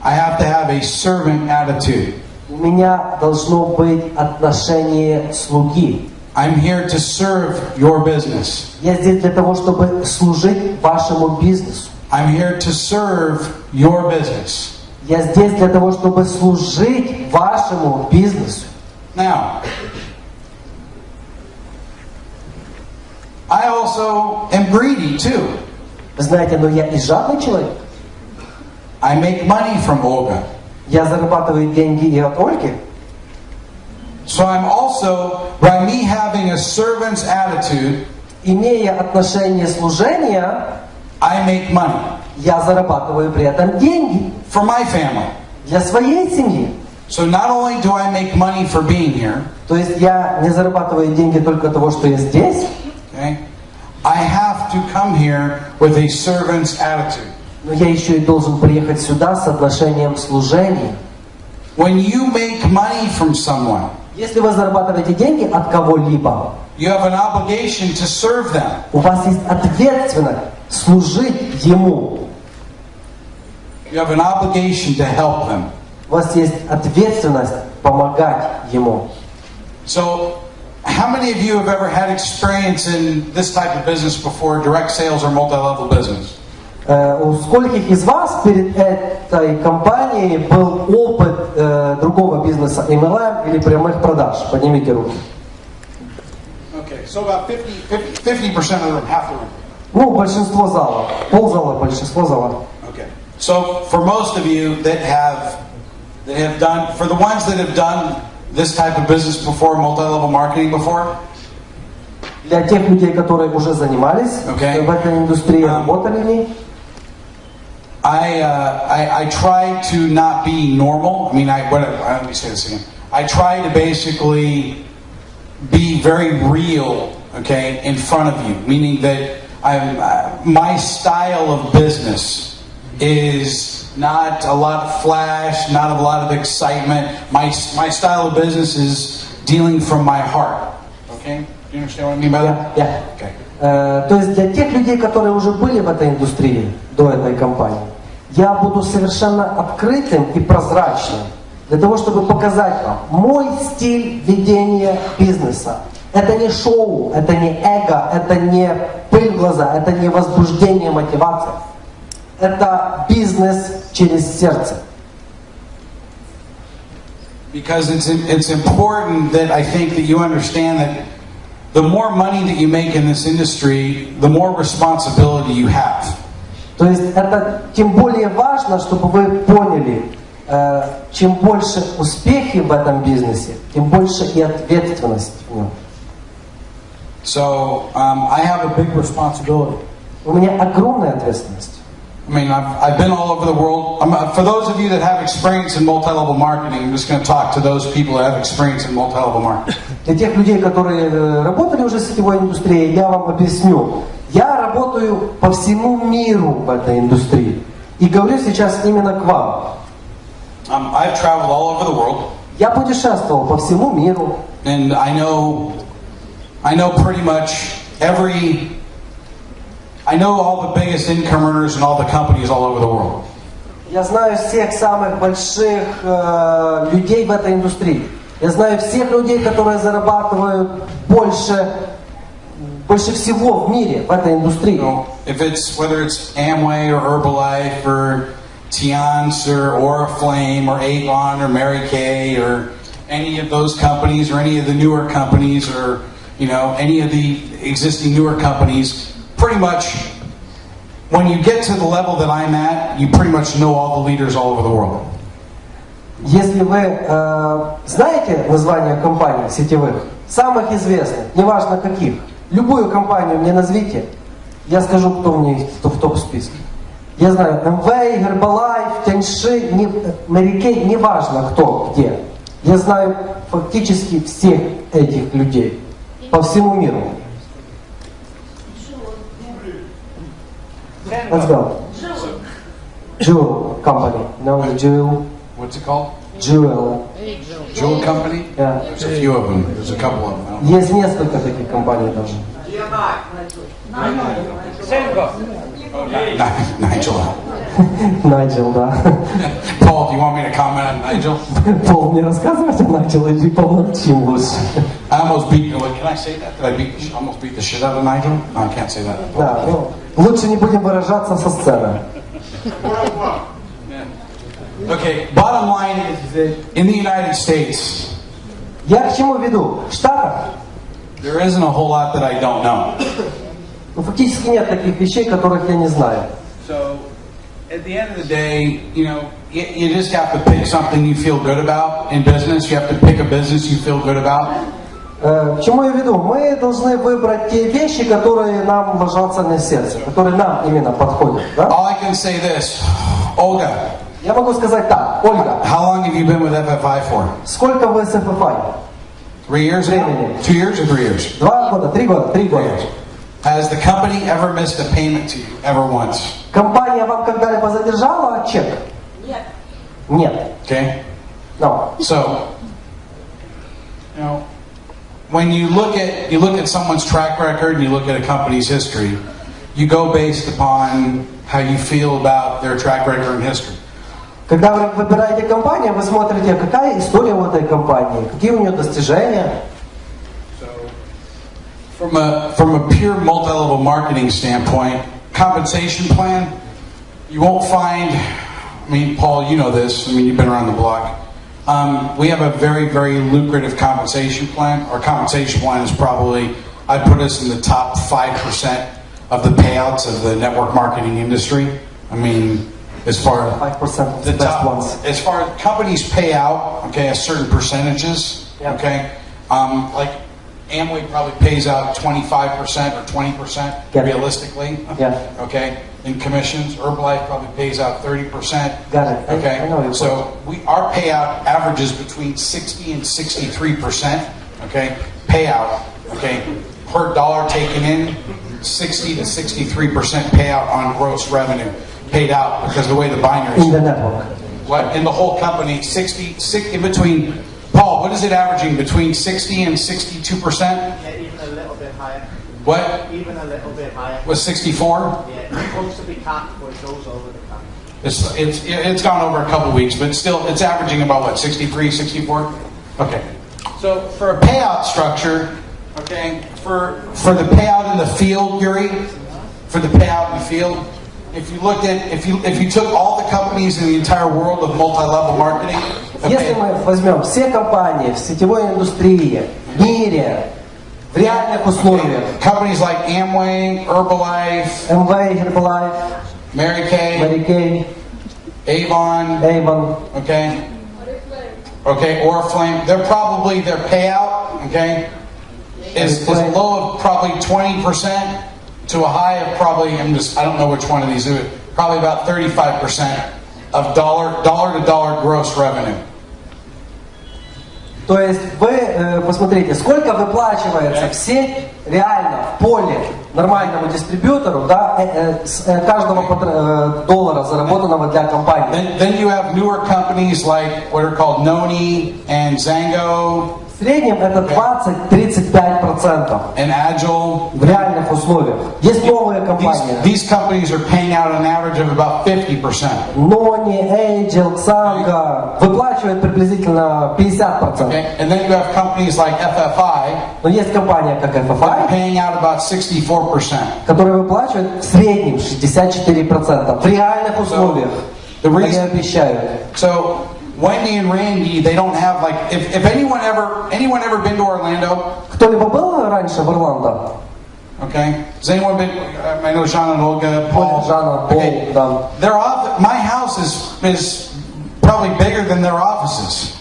I have to have a servant attitude. У меня должно быть отношение слуги. I'm here to serve your business. Я здесь для того, чтобы служить вашему бизнесу. I'm here to serve your business. Я здесь для того, чтобы служить вашему бизнесу. Now, I also am greedy too. Вы знаете, но я и жадный человек. I make money from Olga. Я зарабатываю деньги и от Ольги. So I'm also, by me having a servant's attitude, Имея отношение служения, I make money я зарабатываю при этом деньги for my family. для своей семьи. So not only do I make money for being here, То есть я не зарабатываю деньги только от того, что я здесь, okay, I have to come here with a servant's attitude. но я еще и должен приехать сюда с отношением служения. When you make money from someone, Если вы зарабатываете деньги от кого-либо, you have an obligation to serve them. у вас есть ответственность служить ему. You have an obligation to help them. У вас есть ответственность помогать ему. So, how many of you have ever had experience in this type of business before, direct sales or multi-level business? У скольких из вас перед этой компанией был опыт другого бизнеса, MLM или прямых продаж? Поднимите руки. Okay, so about 50% of the room, half the room. Ну, большинство зала. Ползала, большинство зала. Okay. So for most of you that have done, for the ones that have done this type of business before, multi-level marketing before, Для тех людей, которые уже занимались Okay. в этой индустрии, работали в ней, I try to not be normal. I mean, let me say this again. I try to basically be very real, okay, in front of you. Meaning that my style of business is not a lot of flash, not a lot of excitement. My style of business is dealing from my heart. Okay, do you understand what I mean by that? Yeah. Okay. То есть для тех людей, которые уже были в этой индустрии до этой компании, я буду совершенно открытым и прозрачным для того, чтобы показать вам мой стиль ведения бизнеса. Это не шоу, это не эго, это не пыль в глаза, это не возбуждение, мотивация. Это бизнес через сердце. Because it's important that I think that you understand that the more money that you make in this industry, the more responsibility you have. То есть это тем более важно, чтобы вы поняли, чем больше успехи в этом бизнесе, тем больше и ответственность в нем. So I have a big responsibility. У меня огромная ответственность. I mean, I've been all over the world. For those of you that have experience in multi-level marketing, I'm just going to talk to those people that have experience in multi-level marketing. Для тех людей, которые работали уже в сетевой индустрии, я вам объясню. Я работаю по всему миру в этой индустрии. И говорю сейчас именно к вам. I've traveled all over the world. Я путешествовал по всему миру. And I know pretty much I know all the biggest income earners and all the companies all over the world. Я знаю всех самых больших людей в этой индустрии. Я знаю всех людей, которые зарабатывают больше всего в мире в этой индустрии. Whether it's Amway or Herbalife or Tiance or Oriflame or Avon or Mary Kay or any of those companies or any of the newer companies or any of the existing newer companies, pretty much when you get to the level that I'm at, you pretty much know all the leaders all over the world. Если вы знаете названия компаний сетевых, самых известных, неважно каких, любую компанию мне назовите, я скажу, кто у меня есть в топ-списке. Я знаю Amway, Herbalife, Tianshi, Mary Kay, неважно кто, где. Я знаю фактически всех этих людей по всему миру. Let's go. Jewel company. No, the Jewel. What's it called? Jewel. Jewel company? Yeah. There's a few of them. There's a couple of them. Есть несколько таких компаний даже. Nigel. Найджел, да. Paul, do you want me to comment on Nigel? Пол, мне рассказывать о Найджел, или помолчим лучше? I almost beat. Can I say that? Did I almost beat the shit out of Nigel? No, I can't say that. Да, ну, лучше не будем выражаться со сцены. Okay, bottom line is that in the United States, Я к чему веду? В Штатах there isn't a whole lot that I don't know. фактически нет таких вещей, которых я не знаю. So, at the end of the day, you just have to pick something you feel good about in business. You have to pick a business you feel good about. К чему я веду? Мы должны выбрать те вещи, которые нам ложатся на сердце, которые нам именно подходят. Да? All I can say this, Olga. Я могу сказать так, Ольга. How long have you been with FFI for? Сколько вы с FFI? 3 years? Времени. 2 years or 3 years? 2 года, 3 года, 3 года. Has the company ever missed a payment to you ever once? Компания вам когда-либо задержала чек? Нет. Нет. Okay. No. So, when you look at someone's track record and you look at a company's history, you go based upon how you feel about their track record and history. Когда вы выбираете компанию, вы смотрите, какая история у этой компании, какие у нее достижения. From a pure multi-level marketing standpoint, compensation plan, you won't find. I mean, Paul, you know this. I mean, you've been around the block. We have a very, very lucrative compensation plan. Our compensation plan is probably, I'd put us in the top 5% of the payouts of the network marketing industry. I mean, as far as 5% of the best top ones. as far as companies pay out, okay, a certain percentages, Yeah. okay, like Amway probably pays out 25% or 20% Yeah. realistically, Yeah. okay, in commissions. Herbalife probably pays out 30%. Got it. Okay, I know your so our payout averages between 60 and 63%. Okay, payout. Okay, per dollar taken in, 60 to 63% payout on gross revenue paid out because the way the binary In the network. what in the whole company 60 in between. Paul, what is it averaging between 60 and 62%? Yeah, even a little bit higher. What Even a little bit higher. was 64? Yeah, it's supposed to be capped, but it goes over the cap. It's gone over a couple weeks, but still, it's averaging about what, 63, 64? Okay. So for a payout structure, okay, for the payout in the field, Yuri, for the payout in the field, if you looked at if you took all the companies in the entire world of multi-level marketing, Если мы возьмем все компании в сетевой индустрии, в мире, в реальных условиях, companies like Amway, Herbalife, Amway, Herbalife, Mary Kay, Mary Kay, Avon, Avon, okay, Oriflame, their payout, okay, is low of probably 20% to a high of probably, I don't know which one of these, probably about 35% of dollar to dollar gross revenue. То есть вы посмотрите, сколько выплачивается в сеть реально в поле нормальному дистрибьютору, да, с каждого доллара, заработанного для компании. Then you have newer companies like what are called Noni and Zango В среднем это 20-35% and Agile. в реальных условиях. Есть новые компании. These companies are paying out an average of about 50%. Нони, Эйджел, Ксанга выплачивают приблизизительно 50%. Okay? And then you have companies like FFI Но есть компания, как FFI, paying out about 64%. которая выплачивает в среднем 64% в реальных условиях. Они обещают. So Wendy and Randy, they don't have like if anyone ever been to Orlando? Кто-либо был раньше в Орландо? Okay. Has anyone been? I know Jean and Olga, Paul. Жанна, Пол, Okay. да. My house is probably bigger than their offices.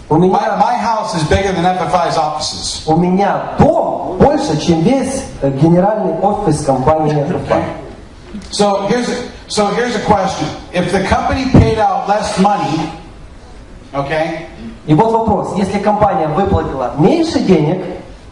У меня My house is bigger than FFI's offices. У меня дом больше, чем весь генеральный офис компании FFI. So here's a question. If the company paid out less money, okay? И вот вопрос. Если компания выплатила меньше денег,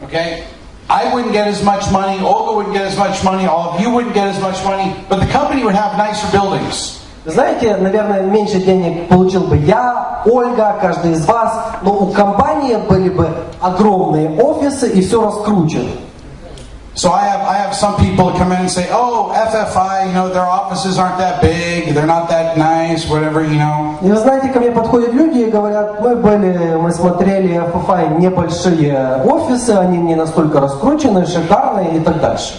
Okay? I wouldn't get as much money, Olga wouldn't get as much money, all of you wouldn't get as much money, but the company would have nicer buildings. знаете, наверное, меньше денег получил бы я, Ольга, каждый из вас, но у компании были бы огромные офисы и все раскручено. So I have some people come in and say, oh, FFI, you know, their offices aren't that big, they're not that nice, whatever, you know. И вы знаете, ко мне подходят люди и говорят, мы смотрели FFI небольшие офисы, они не настолько раскрученные, шикарные и так дальше.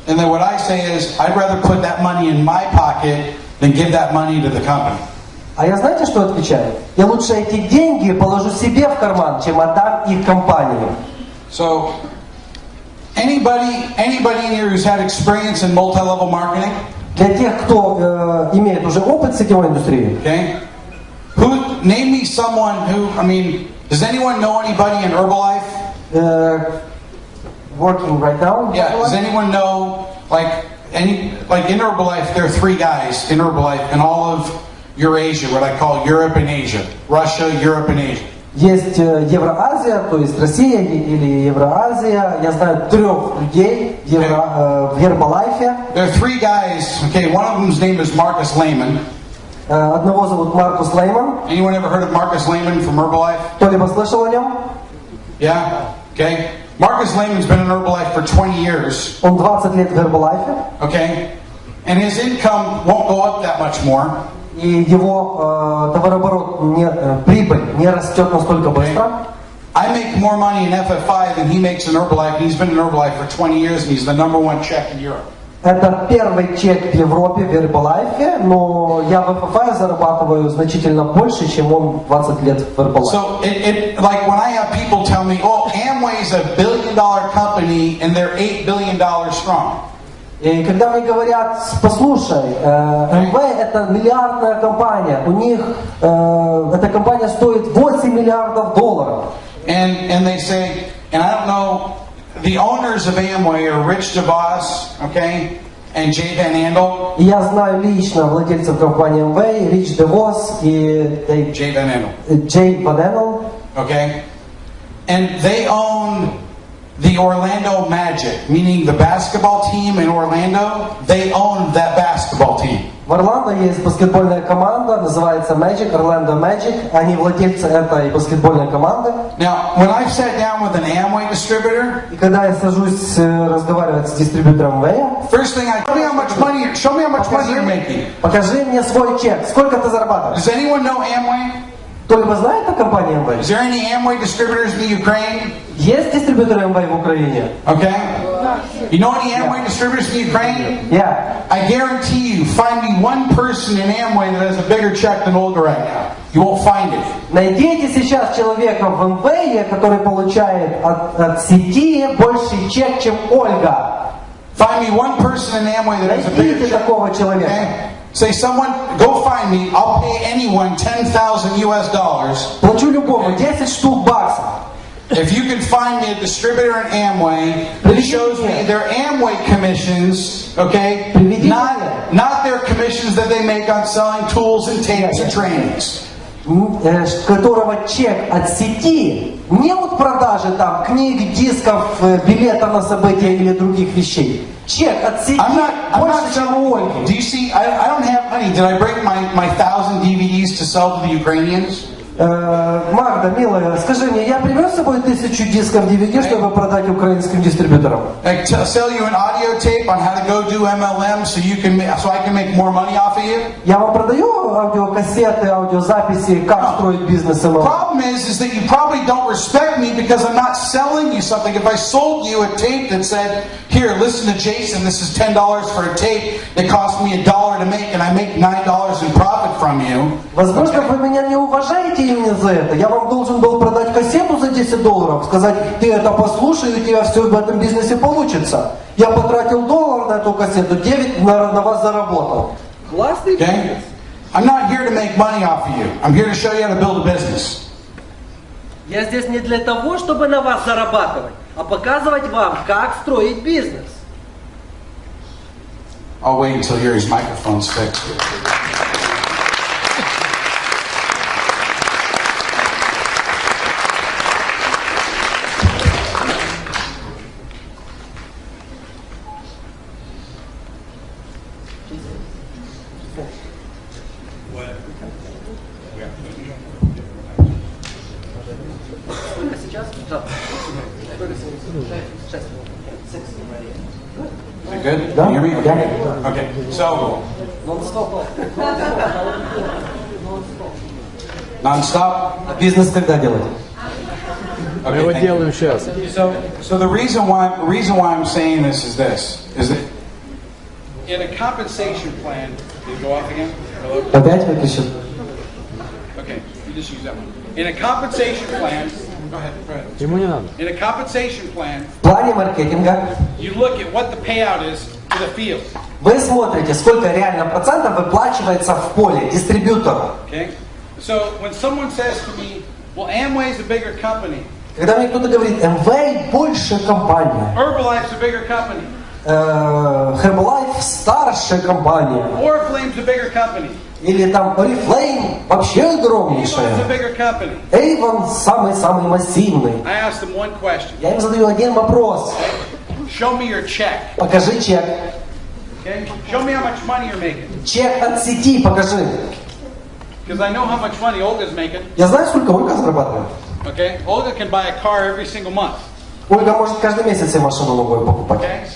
And then what I say is, I'd rather put that money in my pocket than give that money to the company. А я знаете, что отвечаю? Я лучше эти деньги положу себе в карман, чем отдам их компании. So, anybody in here who's had experience in multi-level marketing? Для тех, кто имеет уже опыт сетевой индустрии. Okay. Name me someone who, I mean, does anyone know anybody in Herbalife? Working right now? Yeah, does anyone know, like in Herbalife, there are 3 guys in Herbalife in all of Eurasia, what I call Europe and Asia. Russia, Europe and Asia. Есть Евроазия, то есть Россия или Евроазия. Я знаю 3 людей в Herbalife. There are 3 guys, okay, one of them's name is Marcus Lehman. Одного зовут Маркус Лейман. Anyone ever heard of Marcus Lehman from Herbalife? Кто-либо слышал о нем? Yeah, okay. Marcus Lehman's been in Herbalife for 20 years. Он 20 лет в Herbalife. Okay. And his income won't go up that much more. И его товарооборот, прибыль не растет настолько быстро. I make more money in FFI than he makes in Herbalife. He's been in Herbalife for 20 years and he's the #1 check in Europe. Это первый чек в Европе в Herbalife, но я в FFI зарабатываю значительно больше, чем он 20 лет в Herbalife. So, like when I have people tell me, oh, Amway is $1 billion company and they're $8 billion strong. И когда мне говорят, послушай, МВ это миллиардная компания, у них эта компания стоит $8 миллиардов. And they say, and I don't know, the owners of Amway are Rich DeVos, okay, and Jay Van Andel. И я знаю лично владельцев компании МВ, Рич Девос и Jay Van Andel. Джей Ван Эннел. Okay, and they own the Orlando Magic, meaning the basketball team in Orlando, they own that basketball team. В Орландо есть баскетбольная команда, называется Magic, Orlando Magic. Они владельцы этой баскетбольной команды. Now, when I've sat down with an Amway distributor, и когда я сажусь разговаривать с дистрибьютором МВ, first thing show me how much money you're making. Покажи мне свой чек, сколько ты зарабатываешь. Does anyone know Amway? Кто-либо знает о компании МВ? Is there any Amway distributors in the Ukraine? Есть дистрибьюторы МВ в Украине? Okay. You know any Amway distributors in the Ukraine? Yeah. I guarantee you, find me one person in Amway that has a bigger check than Olga right now. You won't find it. Найдите сейчас человека в МВ, который получает от сети больший чек, чем Ольга. Find me one person in Amway that has a bigger Найдите check. такого человека. Okay? Say someone, go find me, I'll pay anyone $10,000 US. Плачу любому 10 штук баксов. If you can find me a distributor in Amway that shows me their Amway commissions, okay, not their commissions that they make on selling tools and tapes and trainings. которого чек от сети, не от продажи там книг, дисков, билета на события или других вещей. Чек от сети больше, чем у Ольги. Do you see? I don't have money. Did I bring my 1,000 DVDs to sell to the Ukrainians? Магда, милая, скажи мне, я привез с собой 1000 дисков DVD, чтобы продать украинским дистрибьюторам? Like sell you an audio tape on how to go do MLM so I can make more money off of you? Я вам продаю аудиокассеты, аудиозаписи, как строить бизнес MLM. Problem is that you probably don't respect me because I'm not selling you something. If I sold you a tape that said, here, listen to Jason, this is $10 for a tape that cost me $1 to make and I make $9 in profit from you. Возможно, вы меня не уважаете именно за это. Я вам должен был продать кассету за $10, сказать, ты это послушай, и у тебя все в этом бизнесе получится. Я потратил $1 на эту кассету, 9 на вас заработал. Классный бизнес. I'm not here to make money off of you. I'm here to show you how to build a business. Я здесь не для того, чтобы на вас зарабатывать, а показывать вам, как строить бизнес. I'll wait until Yuri's microphone's fixed. Is it good? Can you hear me? Okay. So. Non-stop? А бизнес когда делать? Мы его делаем сейчас. So the reason why I'm saying this is that in a compensation plan, did it go off again? Hello? Опять выключил? Okay, you just use that one. In a compensation plan, go ahead. Ему не надо. In a compensation plan, В плане маркетинга you look at what the payout is to the field. вы смотрите, сколько реально процентов выплачивается в поле дистрибьютору. Okay? So when someone says to me, well, Amway's a bigger company. Когда мне кто-то говорит, Amway больше компания, Herbalife's a bigger company. Herbalife старшая компания, Oriflame's a bigger company. или там Oriflame вообще Avon's a огромнейшая, bigger company. Avon самый-самый массивный. I asked them one question. Я им задаю один вопрос. Show me your check. Покажи чек. Okay? Show me how much money you're making. Чек от сети покажи. Because I know how much money Olga's making. Я знаю, сколько Ольга зарабатывает. Okay? Olga can buy a car every single month. Ольга может каждый месяц себе машину новую покупать. Okay?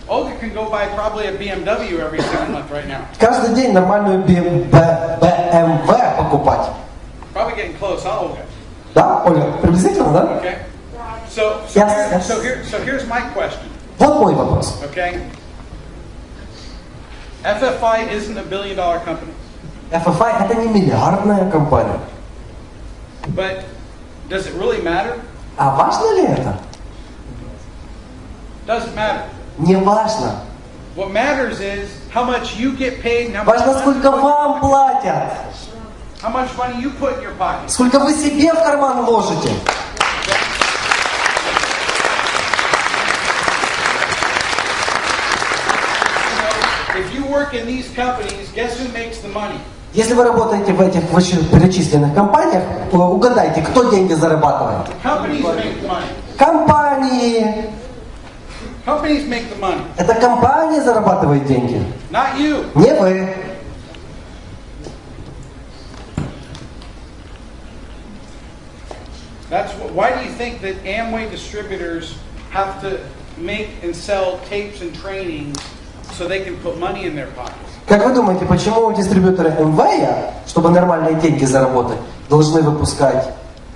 Olga can go buy probably a BMW every single month right now. Каждый день нормальную BMW покупать. Probably getting close, huh, Olga? Да, Ольга? Приблизительно, да? Okay? So here's my question. Вот мой вопрос. Okay? FFI isn't a $1 billion company. FFI это не миллиардная компания. But does it really matter? А важно ли это? Doesn't matter. Не важно. What matters is how much you get paid and how much Важно, сколько вам платят. How much money you put in your pocket. Сколько вы себе в карман ложите. If you work in these companies, guess who makes the money? Если вы работаете в этих вышеперечисленных компаниях, угадайте, кто деньги зарабатывает? Companies make the money. Компании. Companies make the money. Это компания зарабатывает деньги. Not you. Не вы. Why do you think that Amway distributors have to make and sell tapes and trainings so they can put money in their pockets? Как вы думаете, почему дистрибьюторы МВ, чтобы нормальные деньги заработать, должны выпускать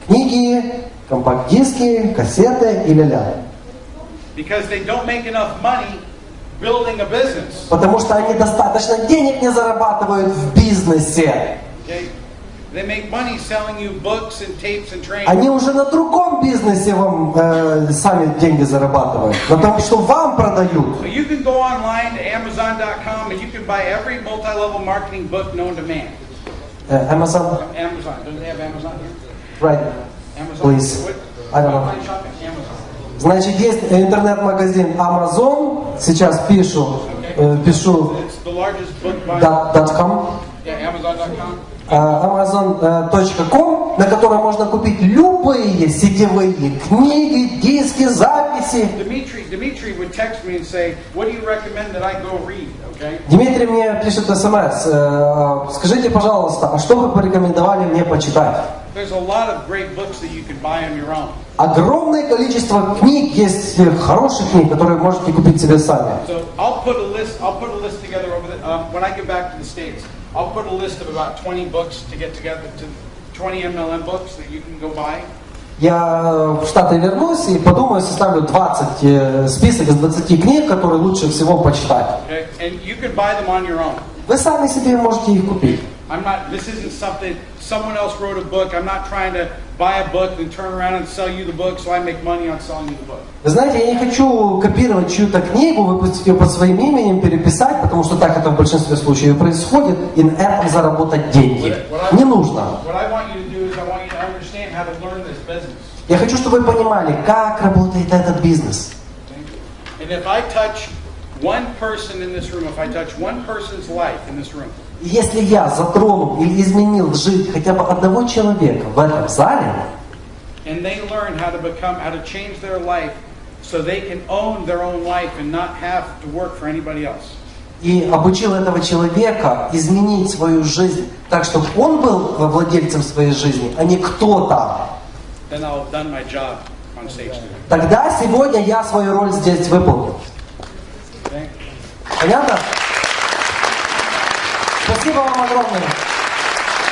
книги, компакт-диски, кассеты и ля-ля? Because they don't make enough money building a business. Потому что они достаточно денег не зарабатывают в бизнесе. Okay? They make money selling you books and tapes and trainings. Они уже на другом бизнесе вам сами деньги зарабатывают. На том, что вам продают. So you can go online to Amazon.com and you can buy every multi-level marketing book known to man. Amazon? Amazon. Doesn't they have Amazon here? Right. Amazon. Please. What? I don't know. Online shopping? Amazon. Значит, есть интернет-магазин Amazon. Сейчас пишу It's the largest book buying. .com. Yeah, Amazon.com. Amazon.com, на котором можно купить любые сетевые книги, диски, записи. Dimitri would text me and say, "What do you recommend that I go read?" Okay? Дмитрий мне пишет смс. Скажите, пожалуйста, а что вы порекомендовали мне почитать? There's a lot of great books that you can buy on your own. Огромное количество книг есть, хороших книг, которые можете купить себе сами. So I'll put a list together over when I get back to the States. I'll put a list of about 20 books to get together, to 20 MLM books that you can go buy. Я в Штаты вернусь и подумаю, составлю 20 список из 20 книг, которые лучше всего почитать. Okay? And you can buy them on your own. Вы сами себе можете их купить. This isn't something, someone else wrote a book. I'm not trying to buy a book and turn around and sell you the book so I make money on selling you the book. Вы знаете, я не хочу копировать чью-то книгу, выпустить ее под своим именем, переписать, потому что так это в большинстве случаев происходит, и на этом заработать деньги. Не нужно. Я хочу, чтобы вы понимали, как работает этот бизнес. And if I touch one person in this room, if I touch one person's life in this room, если я затронул или изменил жизнь хотя бы одного человека в этом зале, and they learn how to change their life so they can own their own life and not have to work for anybody else. И обучил этого человека изменить свою жизнь так, чтобы он был владельцем своей жизни, а не кто-то. Then I'll have done my job on stage today. Тогда сегодня я свою роль здесь выполнил. Okay? Понятно? Спасибо вам огромное.